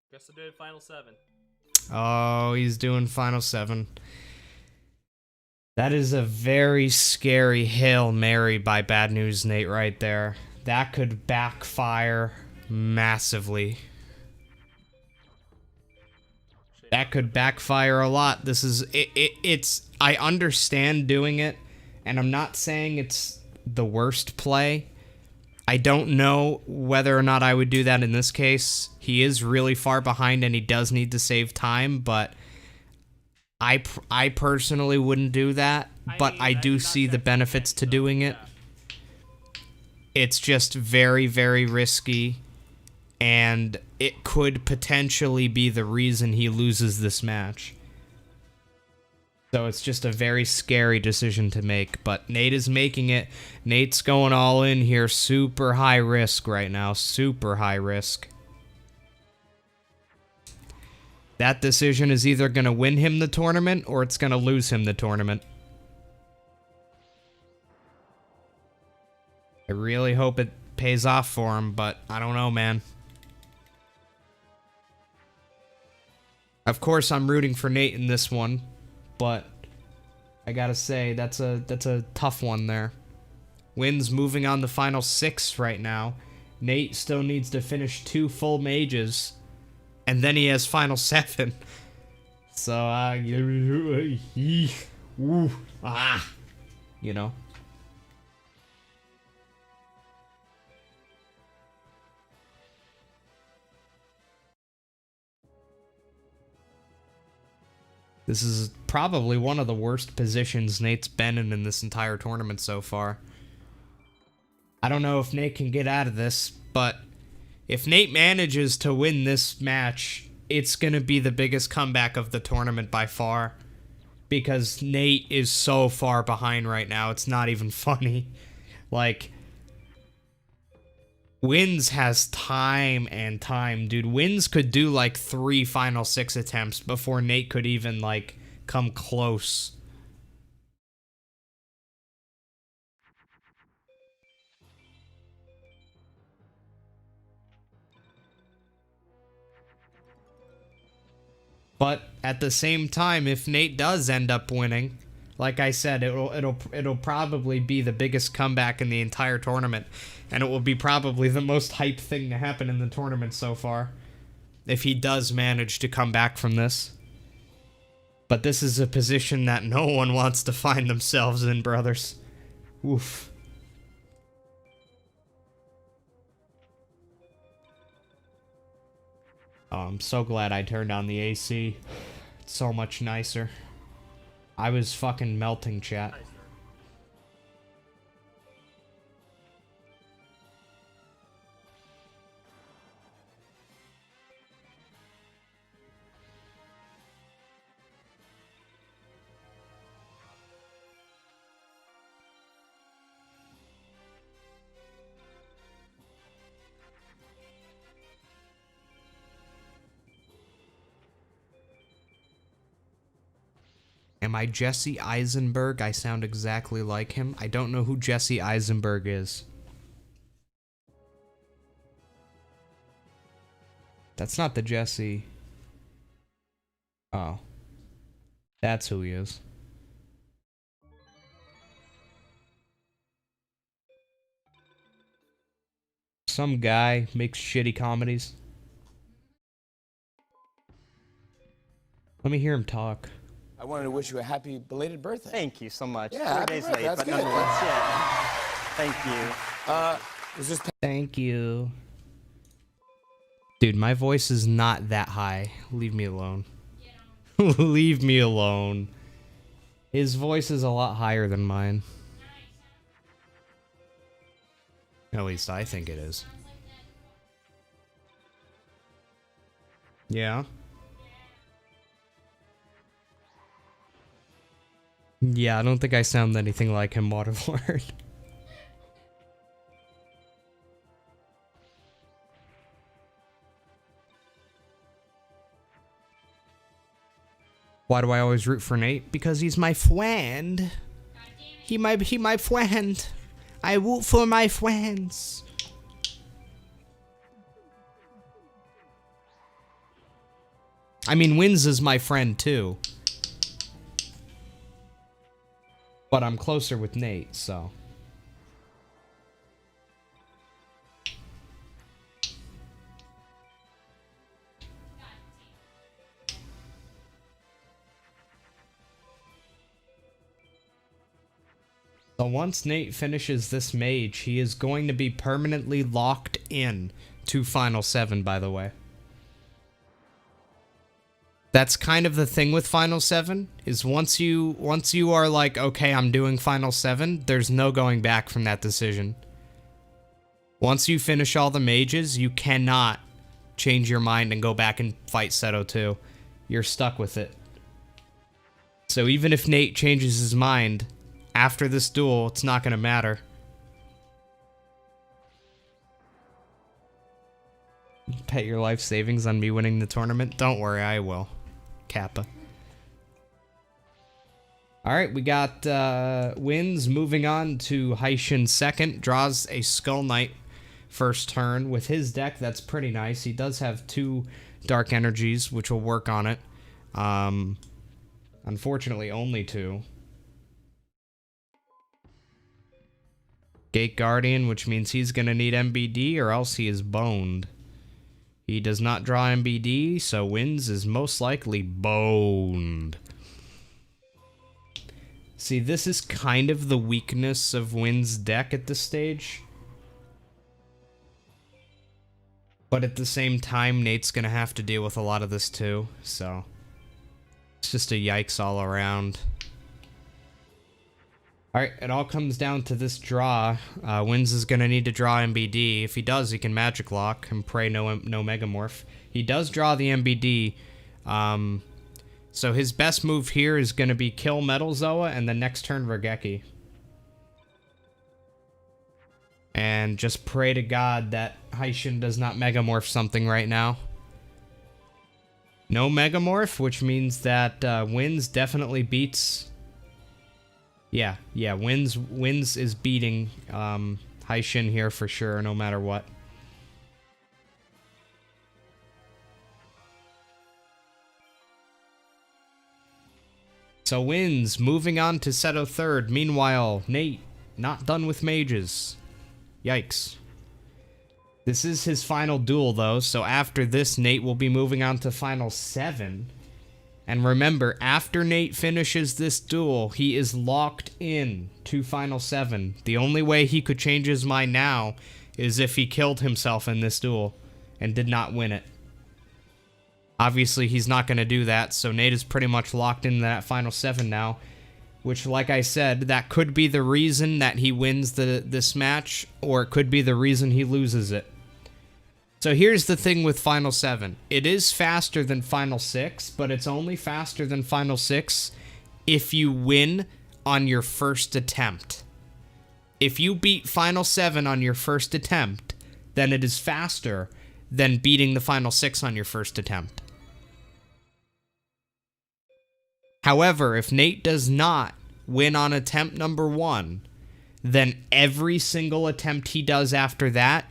Guess I did final 7. Oh, he's doing Final 7. That is a very scary Hail Mary by BadNewsNate right there. That could backfire massively. That could backfire a lot. This is it's I understand doing it, and I'm not saying it's the worst play. I don't know whether or not I would do that in this case. He is really far behind and he does need to save time, but I personally wouldn't do that, but I do see the benefits to doing it. It's just very, very risky, and it could potentially be the reason he loses this match. So it's just a very scary decision to make, but Nate is making it. Nate's going all in here. Super high risk right now. Super high risk. That decision is either going to win him the tournament or it's going to lose him the tournament. I really hope it pays off for him, but I don't know, man. Of course, I'm rooting for Nate in this one. But I gotta say, that's a tough one there. Wynn's moving on the final 6 right now. Nate still needs to finish 2 full mages, and then he has final 7. So you know. This is probably one of the worst positions Nate's been in this entire tournament so far. I don't know if Nate can get out of this, but if Nate manages to win this match, it's going to be the biggest comeback of the tournament by far. Because Nate is so far behind right now, it's not even funny. Like, Wins has time and time, dude. Wins could do like 3 final 6 attempts before Nate could even like come close. But at the same time, if Nate does end up winning, like I said, it'll probably be the biggest comeback in the entire tournament, and it will be probably the most hype thing to happen in the tournament so far, if he does manage to come back from this. But this is a position that no one wants to find themselves in, brothers. Oof. Oh, I'm so glad I turned on the AC. It's so much nicer. I was fucking melting, chat. Am I Jesse Eisenberg? I sound exactly like him. I don't know who Jesse Eisenberg is. That's not the Jesse. Oh. That's who he is. Some guy makes shitty comedies. Let me hear him talk. I wanted to wish you a happy belated birthday. Thank you so much. Yeah, 4 days happy birthday, late, that's but good. nonetheless, yeah. Thank you. Was this Thank you. Dude, my voice is not that high. Leave me alone. Leave me alone. His voice is a lot higher than mine. At least I think it is. Yeah. Yeah, I don't think I sound anything like him, Waterlord. Why do I always root for Nate? Because he's my friend. He my friend. I root for my friends. I mean, Wins is my friend too. But I'm closer with Nate, so. So once Nate finishes this mage, he is going to be permanently locked in to Final 7, by the way. That's kind of the thing with Final 7, is once you are like, okay, I'm doing Final 7, there's no going back from that decision. Once you finish all the mages, you cannot change your mind and go back and fight Seto 2. You're stuck with it. So even if Nate changes his mind after this duel, it's not going to matter. Bet your life savings on me winning the tournament? Don't worry, I will. Kappa. Alright, we got Wins moving on to Haishin second. Draws a Skull Knight first turn. With his deck, that's pretty nice. He does have 2 Dark Energies, which will work on it. Unfortunately, only 2. Gate Guardian, which means he's going to need MBD or else he is boned. He does not draw MBD, so Wins is most likely boned. See, this is kind of the weakness of Wins' deck at this stage. But at the same time, Nate's going to have to deal with a lot of this too, so it's just a yikes all around. Alright, it all comes down to this draw. Wins is going to need to draw MBD. If he does, he can Magic Lock and pray no Megamorph. He does draw the MBD. So his best move here is going to be kill Metal Zoa and then next turn Regeki. And just pray to God that Haishin does not Megamorph something right now. No Megamorph, which means that Wins definitely beats... Yeah, Wins is beating Haishin here for sure, no matter what. So Wins moving on to Seto third. Meanwhile, Nate not done with mages. Yikes. This is his final duel though, so after this Nate will be moving on to Final 7. And remember, after Nate finishes this duel, he is locked in to Final 7. The only way he could change his mind now is if he killed himself in this duel and did not win it. Obviously, he's not going to do that, so Nate is pretty much locked into that Final 7 now, which, like I said, that could be the reason that he wins this match, or it could be the reason he loses it. So here's the thing with Final 7. It is faster than Final 6, but it's only faster than Final 6 if you win on your first attempt. If you beat Final 7 on your first attempt, then it is faster than beating the Final 6 on your first attempt. However, if Nate does not win on attempt number 1, then every single attempt he does after that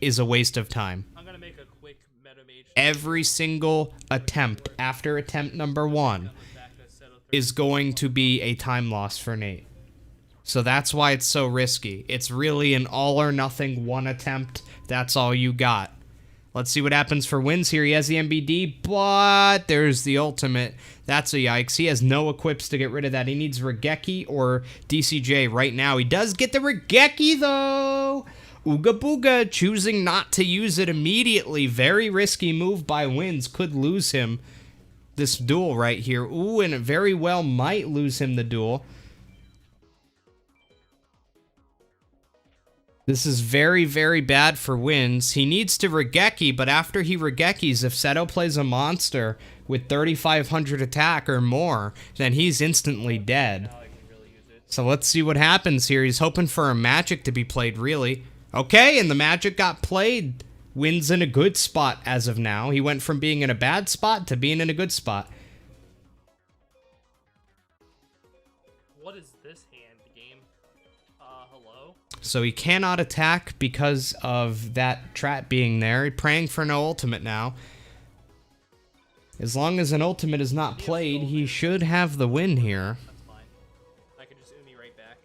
is a waste of time. I'm gonna make a quick Meadow Mage. Every single attempt after attempt number 1 is going to be a time loss for Nate. So that's why it's so risky. It's really an all or nothing one attempt. That's all you got. Let's see what happens for wins here. He has the MBD, but there's the ultimate. That's a yikes. He has no equips to get rid of that. He needs Regeki or DCJ right now. He does get the Regeki, though. Ooga Booga choosing not to use it immediately. Very risky move by Wins. Could lose him this duel right here. Ooh, and it very well might lose him the duel. This is very, very bad for Wins. He needs to Regeki, but after he Regekis, if Seto plays a monster with 3,500 attack or more, then he's instantly dead. So let's see what happens here. He's hoping for a magic to be played, really. Okay, and the magic got played. Wins in a good spot as of now. He went from being in a bad spot to being in a good spot. What is this hand game? Hello? So he cannot attack because of that trap being there. He's praying for no ultimate now. As long as an ultimate is not played, he should have the win here. That's fine. I can just Umi right back.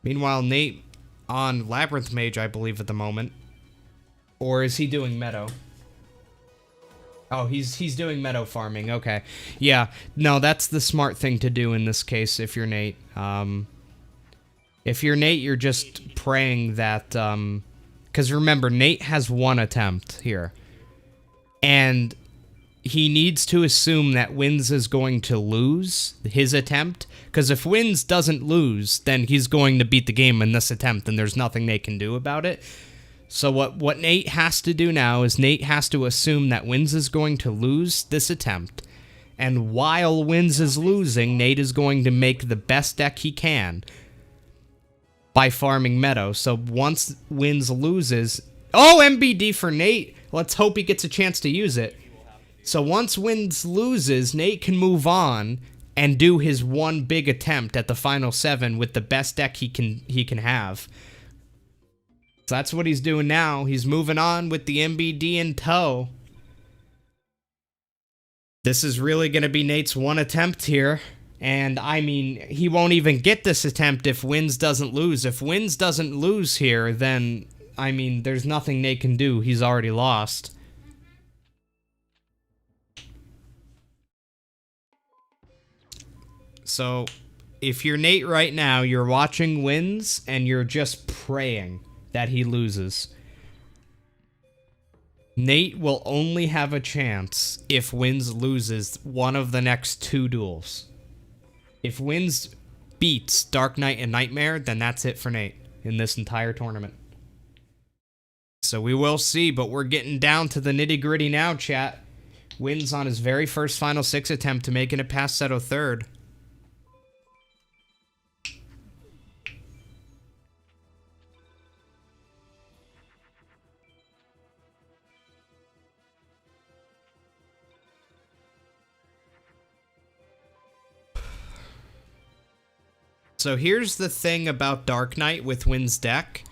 Meanwhile, Nate on Labyrinth Mage, I believe, at the moment. Or is he doing Meadow? Oh, he's doing Meadow farming. Okay. Yeah. No, that's the smart thing to do in this case if you're Nate. If you're Nate, you're just praying that... Because remember, Nate has one attempt here. And he needs to assume that Wins is going to lose his attempt. Because if Wins doesn't lose, then he's going to beat the game in this attempt, and there's nothing they can do about it. So what Nate has to do now is Nate has to assume that Wins is going to lose this attempt. And while Wins is losing, Nate is going to make the best deck he can by farming Meadow. So once Wins loses... Oh, MBD for Nate! Let's hope he gets a chance to use it. So once Wins loses, Nate can move on and do his one big attempt at the final 7 with the best deck he can have. So that's what he's doing now. He's moving on with the MBD in tow. This is really going to be Nate's one attempt here. And, I mean, he won't even get this attempt if Wins doesn't lose. If Wins doesn't lose here, then, I mean, there's nothing Nate can do. He's already lost. So, if you're Nate right now, you're watching Wins, and you're just praying that he loses. Nate will only have a chance if Wins loses one of the next 2 duels. If Wins beats Dark Knight and Nightmare, then that's it for Nate in this entire tournament. So we will see, but we're getting down to the nitty-gritty now, chat. Wins on his very first Final 6 attempt to making it past Seto 3rd. So here's the thing about Dark Knight with Wins' deck.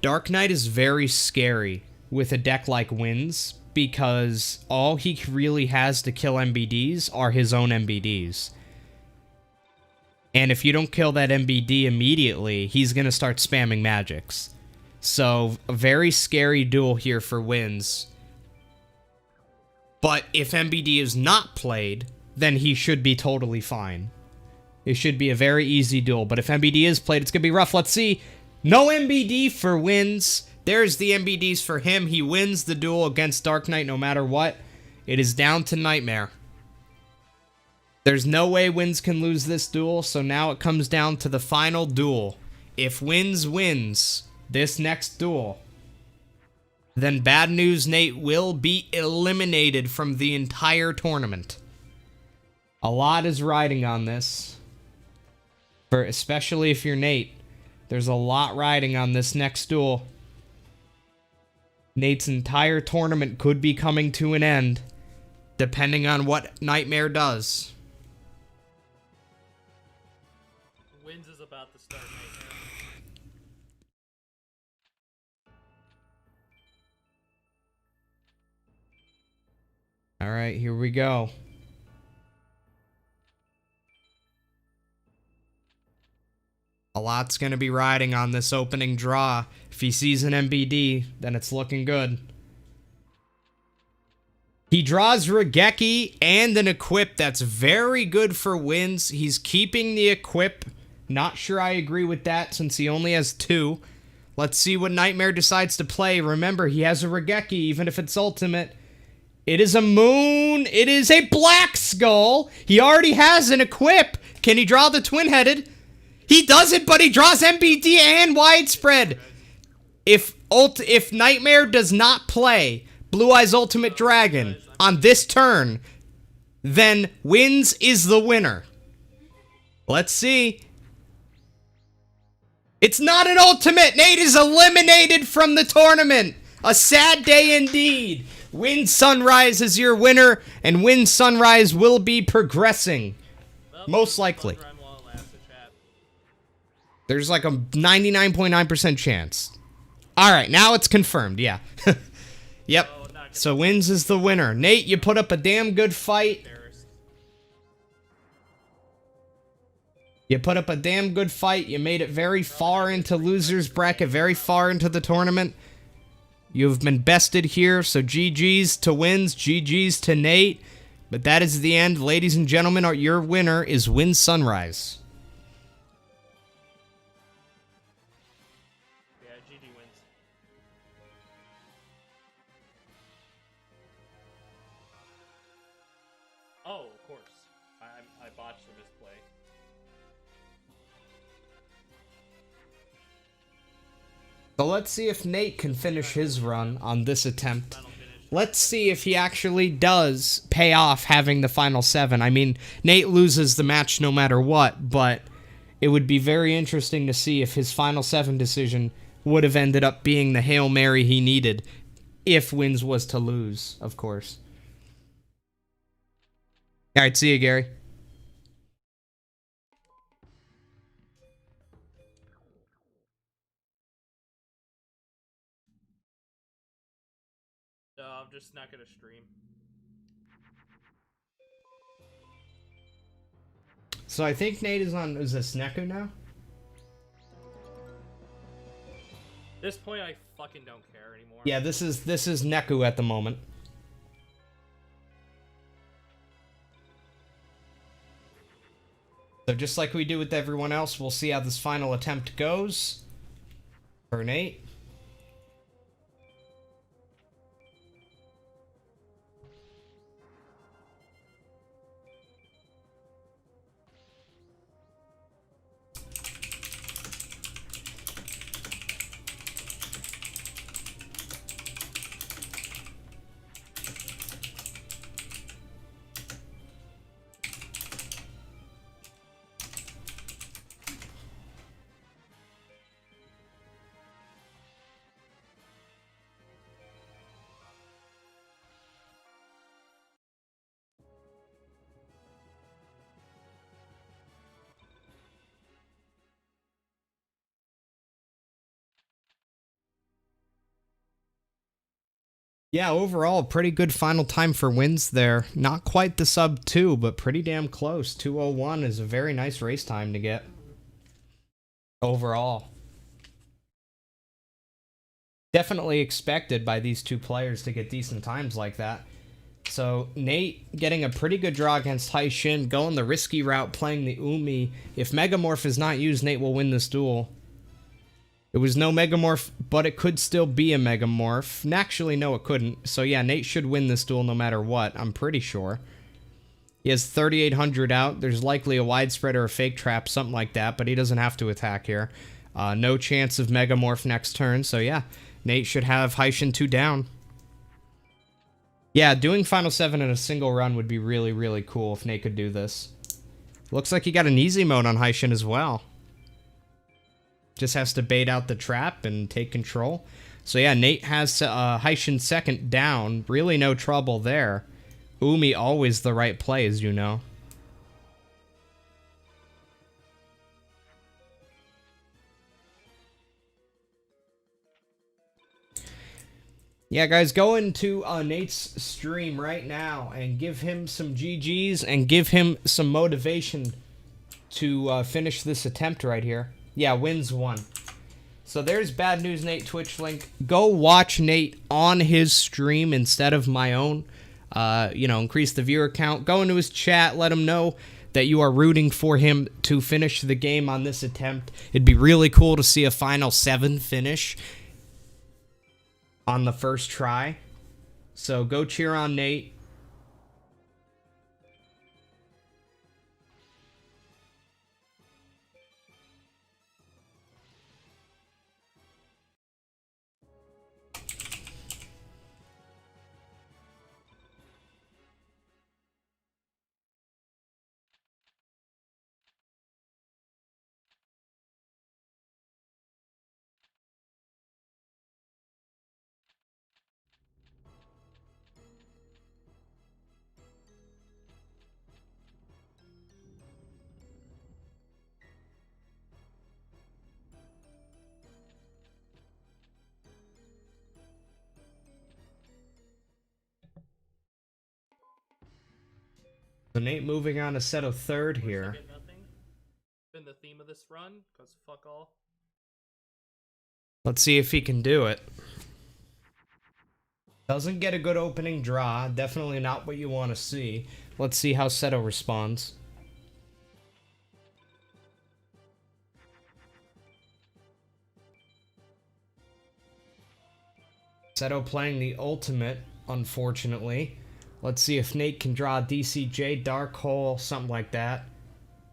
Dark Knight is very scary with a deck like Wins because all he really has to kill MBDs are his own MBDs. And if you don't kill that MBD immediately, he's going to start spamming magics. So a very scary duel here for Wins. But if MBD is not played, then he should be totally fine. It should be a very easy duel. But if MBD is played, it's going to be rough. Let's see. No MBD for wins. There's the MBDs for him. He wins the duel against Dark Knight no matter what. It is down to Nightmare. There's no way Wins can lose this duel, so now it comes down to the final duel. If Wins wins this next duel, then BadNewsNate will be eliminated from the entire tournament. A lot is riding on this, especially if you're Nate. There's a lot riding on this next duel. Nate's entire tournament could be coming to an end, depending on what Nightmare does. Wins is about to start Nightmare. All right, here we go. A lot's going to be riding on this opening draw. If he sees an MBD, then it's looking good. He draws Regeki and an equip that's very good for Wins. He's keeping the equip. Not sure I agree with that since he only has 2. Let's see what Nightmare decides to play. Remember, he has a Regeki, even if it's ultimate. It is a moon. It is a black skull. He already has an equip. Can he draw the twin-headed? He doesn't, but he draws MBD and widespread. If Nightmare does not play Blue Eyes Ultimate Dragon on this turn, then Wins is the winner. Let's see. It's not an ultimate. Nate is eliminated from the tournament. A sad day indeed. Win Sunrise is your winner, and Win Sunrise will be progressing. Most likely. There's like a 99.9% chance. Alright, now it's confirmed, yeah. Yep. So Wins is the winner. Nate, you put up a damn good fight. You put up a damn good fight. You made it very far into loser's bracket, very far into the tournament. You've been bested here, so GG's to Wins, GG's to Nate. But that is the end. Ladies and gentlemen, your winner is Win Sunrise. Yeah, GG wins. Oh, of course. I botched the misplay. So let's see if Nate can finish his run on this attempt. Let's see if he actually does pay off having the final 7. I mean, Nate loses the match no matter what, but it would be very interesting to see if his final 7 decision would have ended up being the Hail Mary he needed if Wins was to lose, of course. Alright, see you, Gary. No, I'm just not gonna stream. So I think Nate is this Neku now? At this point, I fucking don't care anymore. Yeah, this is Neku at the moment. So just like we do with everyone else, we'll see how this final attempt goes for Nate. Yeah, overall, pretty good final time for Wins there. Not quite the sub 2, but pretty damn close. 2:01 is a very nice race time to get. Overall. Definitely expected by these two players to get decent times like that. So Nate getting a pretty good draw against Haishin, going the risky route, playing the Umi. If Megamorph is not used, Nate will win this duel. It was no Megamorph, but it could still be a Megamorph. Actually, no, it couldn't. So yeah, Nate should win this duel no matter what, I'm pretty sure. He has 3,800 out. There's likely a widespread or a fake trap, something like that, but he doesn't have to attack here. No chance of Megamorph next turn, so yeah, Nate should have Haishin 2 down. Yeah, doing Final 7 in a single run would be really, really cool if Nate could do this. Looks like he got an easy mode on Haishin as well. Just has to bait out the trap and take control. So yeah, Nate has Haishin 2nd down. Really no trouble there. Umi always the right play, as you know. Yeah, guys, go into Nate's stream right now and give him some GGs and give him some motivation to finish this attempt right here. Yeah, wins 1. So there's BadNewsNate Twitch link. Go watch Nate on his stream instead of my own. You know, increase the viewer count. Go into his chat. Let him know that you are rooting for him to finish the game on this attempt. It'd be really cool to see a Final 7 finish on the first try. So go cheer on Nate. So Nate moving on to Seto 3rd here. Get nothing. Been the theme of this run, cause fuck all. Let's see if he can do it. Doesn't get a good opening draw. Definitely not what you want to see. Let's see how Seto responds. Seto playing the ultimate, unfortunately. Let's see if Nate can draw DCJ, Dark Hole, something like that.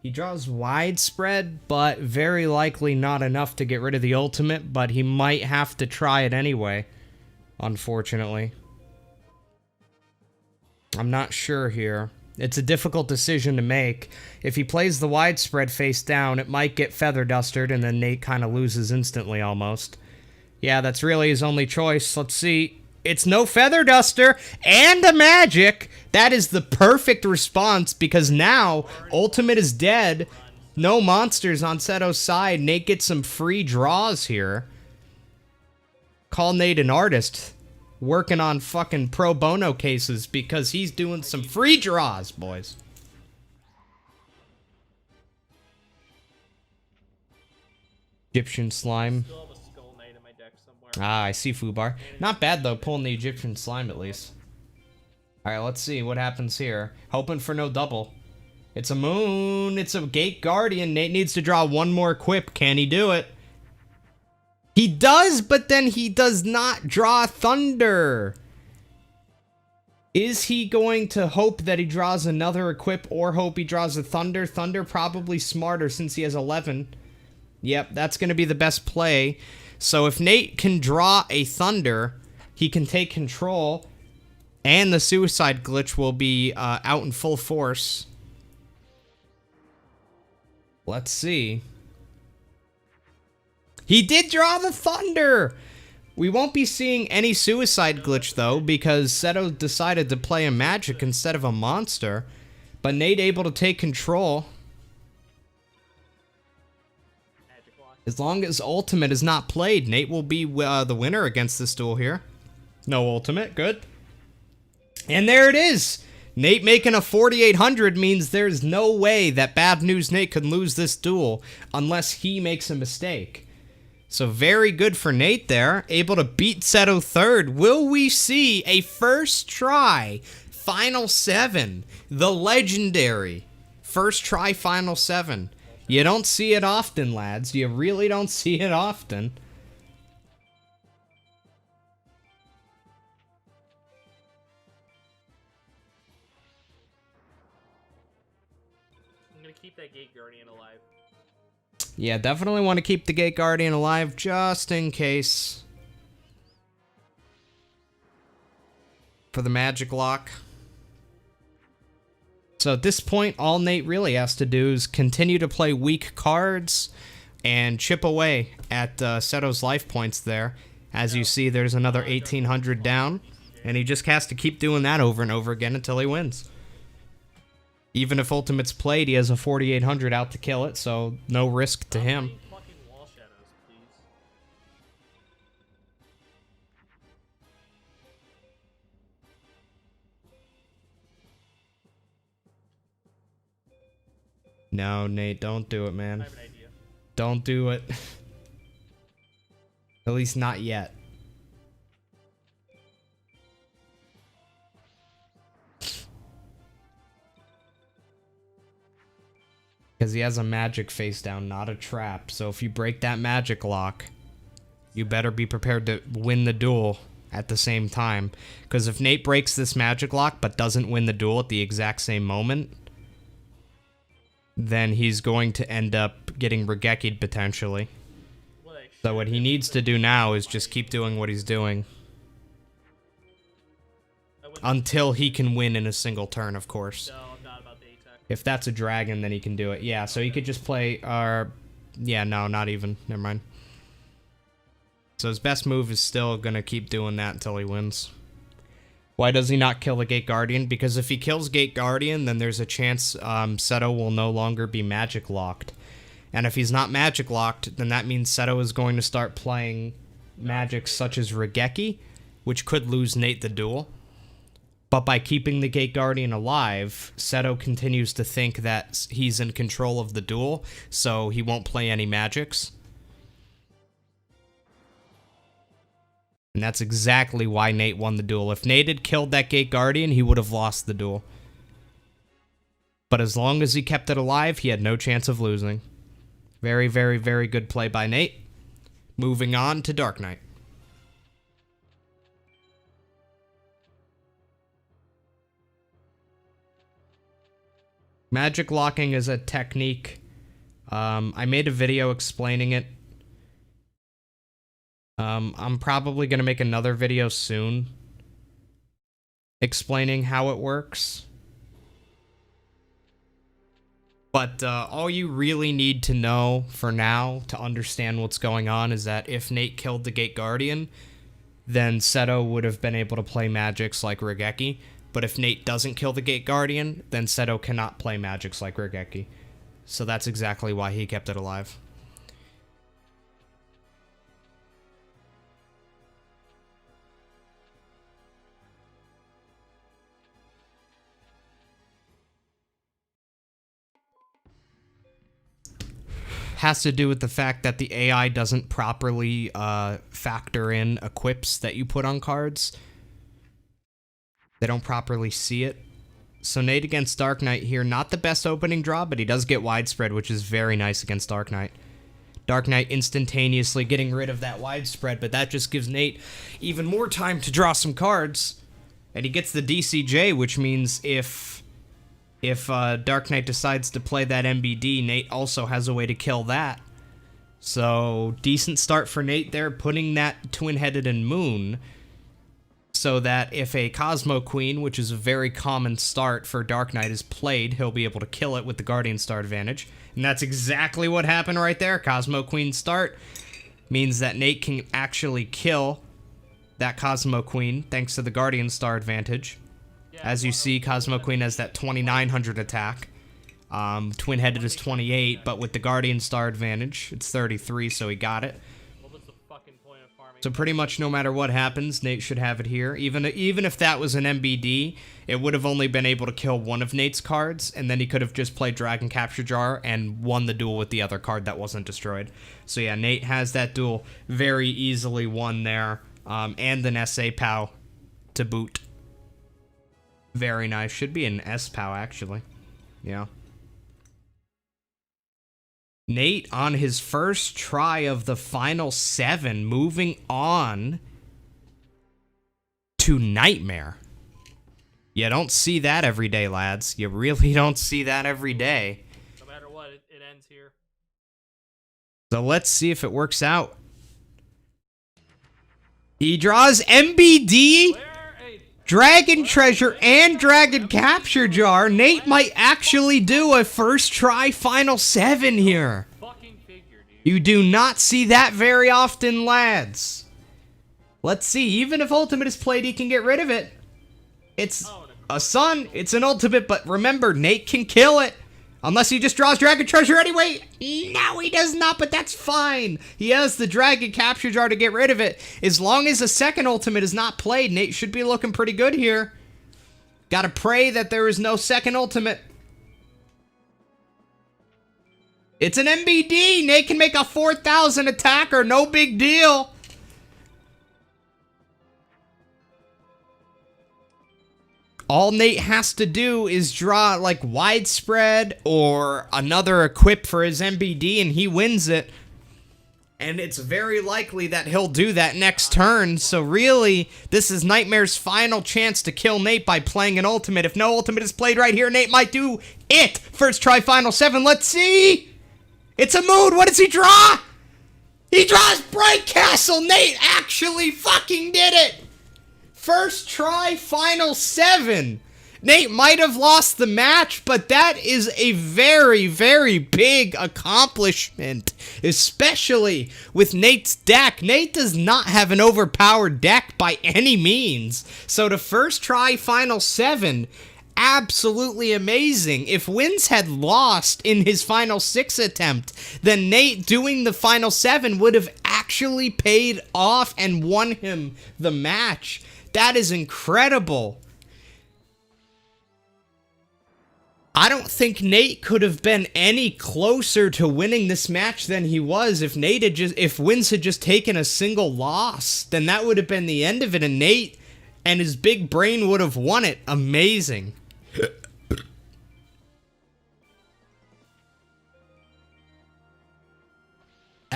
He draws widespread, but very likely not enough to get rid of the ultimate, but he might have to try it anyway, unfortunately. I'm not sure here. It's a difficult decision to make. If he plays the widespread face down, it might get Feather Dustered, and then Nate kind of loses instantly almost. Yeah, that's really his only choice. Let's see. It's no Feather Duster and a magic. That is the perfect response because now ultimate is dead. No monsters on Seto's side. Nate gets some free draws here. Call Nate an artist. Working on fucking pro bono cases because he's doing some free draws, boys. Egyptian Slime. Still have a Skull Knight in my deck somewhere. Ah, I see Fubar. Not bad, though, pulling the Egyptian Slime, at least. Alright, let's see what happens here. Hoping for no double. It's a moon. It's a Gate Guardian. Nate needs to draw one more equip. Can he do it? He does, but then he does not draw Thunder. Is he going to hope that he draws another equip or hope he draws a Thunder? Thunder probably smarter since he has 11. Yep, that's going to be the best play. So if Nate can draw a Thunder, he can take control, and the Suicide Glitch will be out in full force. Let's see. He did draw the Thunder! We won't be seeing any Suicide Glitch, though, because Seto decided to play a Magic instead of a Monster. But Nate able to take control. As long as Ultimate is not played, Nate will be the winner against this duel here. No Ultimate, good. And there it is! Nate making a 4,800 means there's no way that BadNewsNate can lose this duel unless he makes a mistake. So very good for Nate there, able to beat Seto 3rd. Will we see a first try Final 7. The legendary. First try Final 7. You don't see it often, lads. You really don't see it often. I'm gonna keep that Gate Guardian alive. Yeah, definitely want to keep the Gate Guardian alive just in case. For the magic lock. So at this point, all Nate really has to do is continue to play weak cards and chip away at Seto's life points there. As you see, there's another 1,800 down, and he just has to keep doing that over and over again until he wins. Even if Ultimate's played, he has a 4,800 out to kill it, so no risk to him. Fucking wall shadows, please. No, Nate, don't do it, man. I have an idea. Don't do it. At least not yet. Because he has a magic face down, not a trap. So if you break that magic lock, you better be prepared to win the duel at the same time. Because if Nate breaks this magic lock but doesn't win the duel at the exact same moment, then he's going to end up getting Regeki'd potentially. So what he needs to do now is just keep doing what he's doing. Until he can win in a single turn, of course. No, I'm not about the ATECH. If that's a dragon, then he can do it. Yeah, so he could just play yeah, no, not even. Never mind. So his best move is still gonna keep doing that until he wins. Why does he not kill the Gate Guardian? Because if he kills Gate Guardian, then there's a chance Seto will no longer be magic locked. And if he's not magic locked, then that means Seto is going to start playing magics such as Regeki, which could lose Nate the duel. But by keeping the Gate Guardian alive, Seto continues to think that he's in control of the duel, so he won't play any magics. And that's exactly why Nate won the duel. If Nate had killed that Gate Guardian, he would have lost the duel. But as long as he kept it alive, he had no chance of losing. Very, very, very good play by Nate. Moving on to Dark Knight. Magic locking is a technique. I made a video explaining it. I'm probably going to make another video soon explaining how it works. But all you really need to know for now to understand what's going on is that if Nate killed the Gate Guardian, then Seto would have been able to play magics like Regeki. But if Nate doesn't kill the Gate Guardian, then Seto cannot play magics like Regeki. So that's exactly why he kept it alive. Has to do with the fact that the AI doesn't properly factor in equips that you put on cards. They don't properly see it. So Nate against Dark Knight here, not the best opening draw, but he does get widespread, which is very nice against Dark Knight. Dark Knight instantaneously getting rid of that widespread, but that just gives Nate even more time to draw some cards. And he gets the DCJ, which means if Dark Knight decides to play that MBD, Nate also has a way to kill that. So, decent start for Nate there, putting that twin-headed in Moon, so that if a Cosmo Queen, which is a very common start for Dark Knight, is played, he'll be able to kill it with the Guardian Star advantage. And that's exactly what happened right there. Cosmo Queen start means that Nate can actually kill that Cosmo Queen, thanks to the Guardian Star advantage. As you see, Cosmo Queen has that 2,900 attack. Twin-headed is 28, but with the Guardian Star advantage, it's 33, so he got it. What was the fucking point of farming? So pretty much no matter what happens, Nate should have it here. Even if that was an MBD, it would have only been able to kill one of Nate's cards, and then he could have just played Dragon Capture Jar and won the duel with the other card that wasn't destroyed. So yeah, Nate has that duel very easily won there, and an SA POW to boot. Very nice. Should be an S-POW, actually. Yeah. Nate on his first try of the final 7, moving on to Nightmare. You don't see that every day, lads. You really don't see that every day. No matter what, it ends here. So let's see if it works out. He draws MBD, Dragon Treasure, and Dragon Capture Jar. Nate might actually do a first try final 7 here. Fucking figure, dude. You do not see that very often, lads. Let's see. Even if Ultimate is played, he can get rid of it. It's a Sun. It's an Ultimate, but remember, Nate can kill it. Unless he just draws Dragon Treasure anyway. No, he does not, but that's fine. He has the Dragon Capture Jar to get rid of it. As long as a second Ultimate is not played, Nate should be looking pretty good here. Gotta pray that there is no second Ultimate. It's an MBD. Nate can make a 4,000 attacker. No big deal. All Nate has to do is draw, like, Widespread or another equip for his MBD, and he wins it. And it's very likely that he'll do that next turn, so really, this is Nightmare's final chance to kill Nate by playing an Ultimate. If no Ultimate is played right here, Nate might do it! First try, final 7, let's see! It's a mood, what does he draw? He draws Bright Castle! Nate actually fucking did it! First try, final 7. Nate might have lost the match, but that is a very, very big accomplishment, especially with Nate's deck. Nate does not have an overpowered deck by any means. So to first try, final 7, absolutely amazing. If Wins had lost in his final 6 attempt, then Nate doing the final 7 would have actually paid off and won him the match. That is incredible. I don't think Nate could have been any closer to winning this match than he was if Wins had just taken a single loss. Then that would have been the end of it, and Nate and his big brain would have won it. Amazing.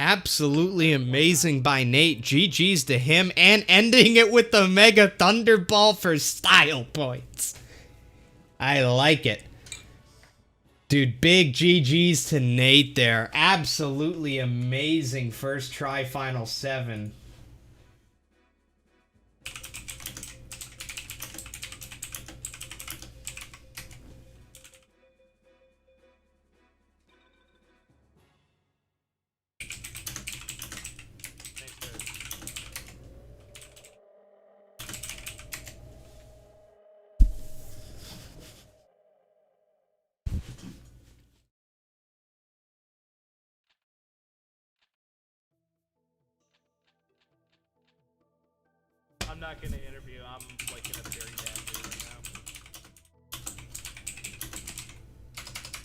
Absolutely amazing by Nate. GG's to him, and ending it with the Mega Thunderball for style points. I like it. Dude, big GG's to Nate there. Absolutely amazing first try, final 7. I'm not gonna interview. I'm like in a very bad mood right now.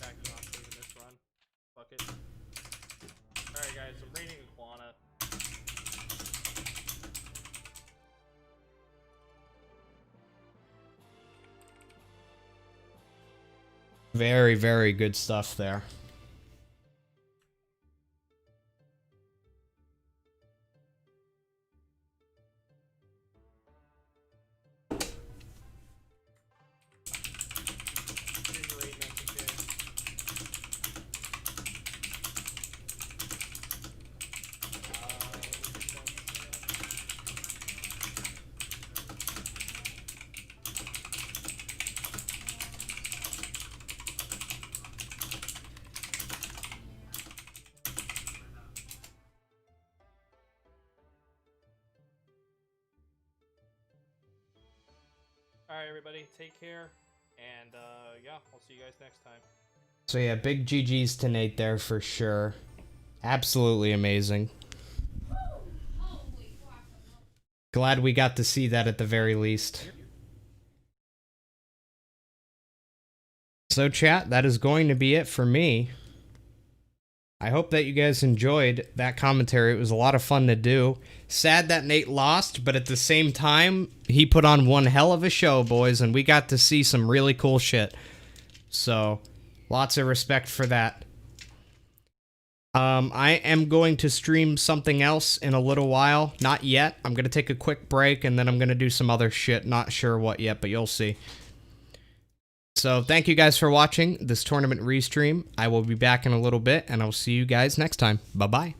Back to not taking this run. Fuck it. Alright guys, I'm raiding Iguana. Very, very good stuff there. Alright everybody, take care, and yeah, I'll see you guys next time. So yeah, big GG's to Nate there for sure. Absolutely amazing. Glad we got to see that at the very least. So chat, that is going to be it for me. I hope that you guys enjoyed that commentary. It was a lot of fun to do. Sad that Nate lost, but at the same time, he put on one hell of a show, boys, and we got to see some really cool shit. So, lots of respect for that. I am going to stream something else in a little while. Not yet. I'm going to take a quick break, and then I'm going to do some other shit. Not sure what yet, but you'll see. So, thank you guys for watching this tournament restream. I will be back in a little bit, and I'll see you guys next time. Bye-bye.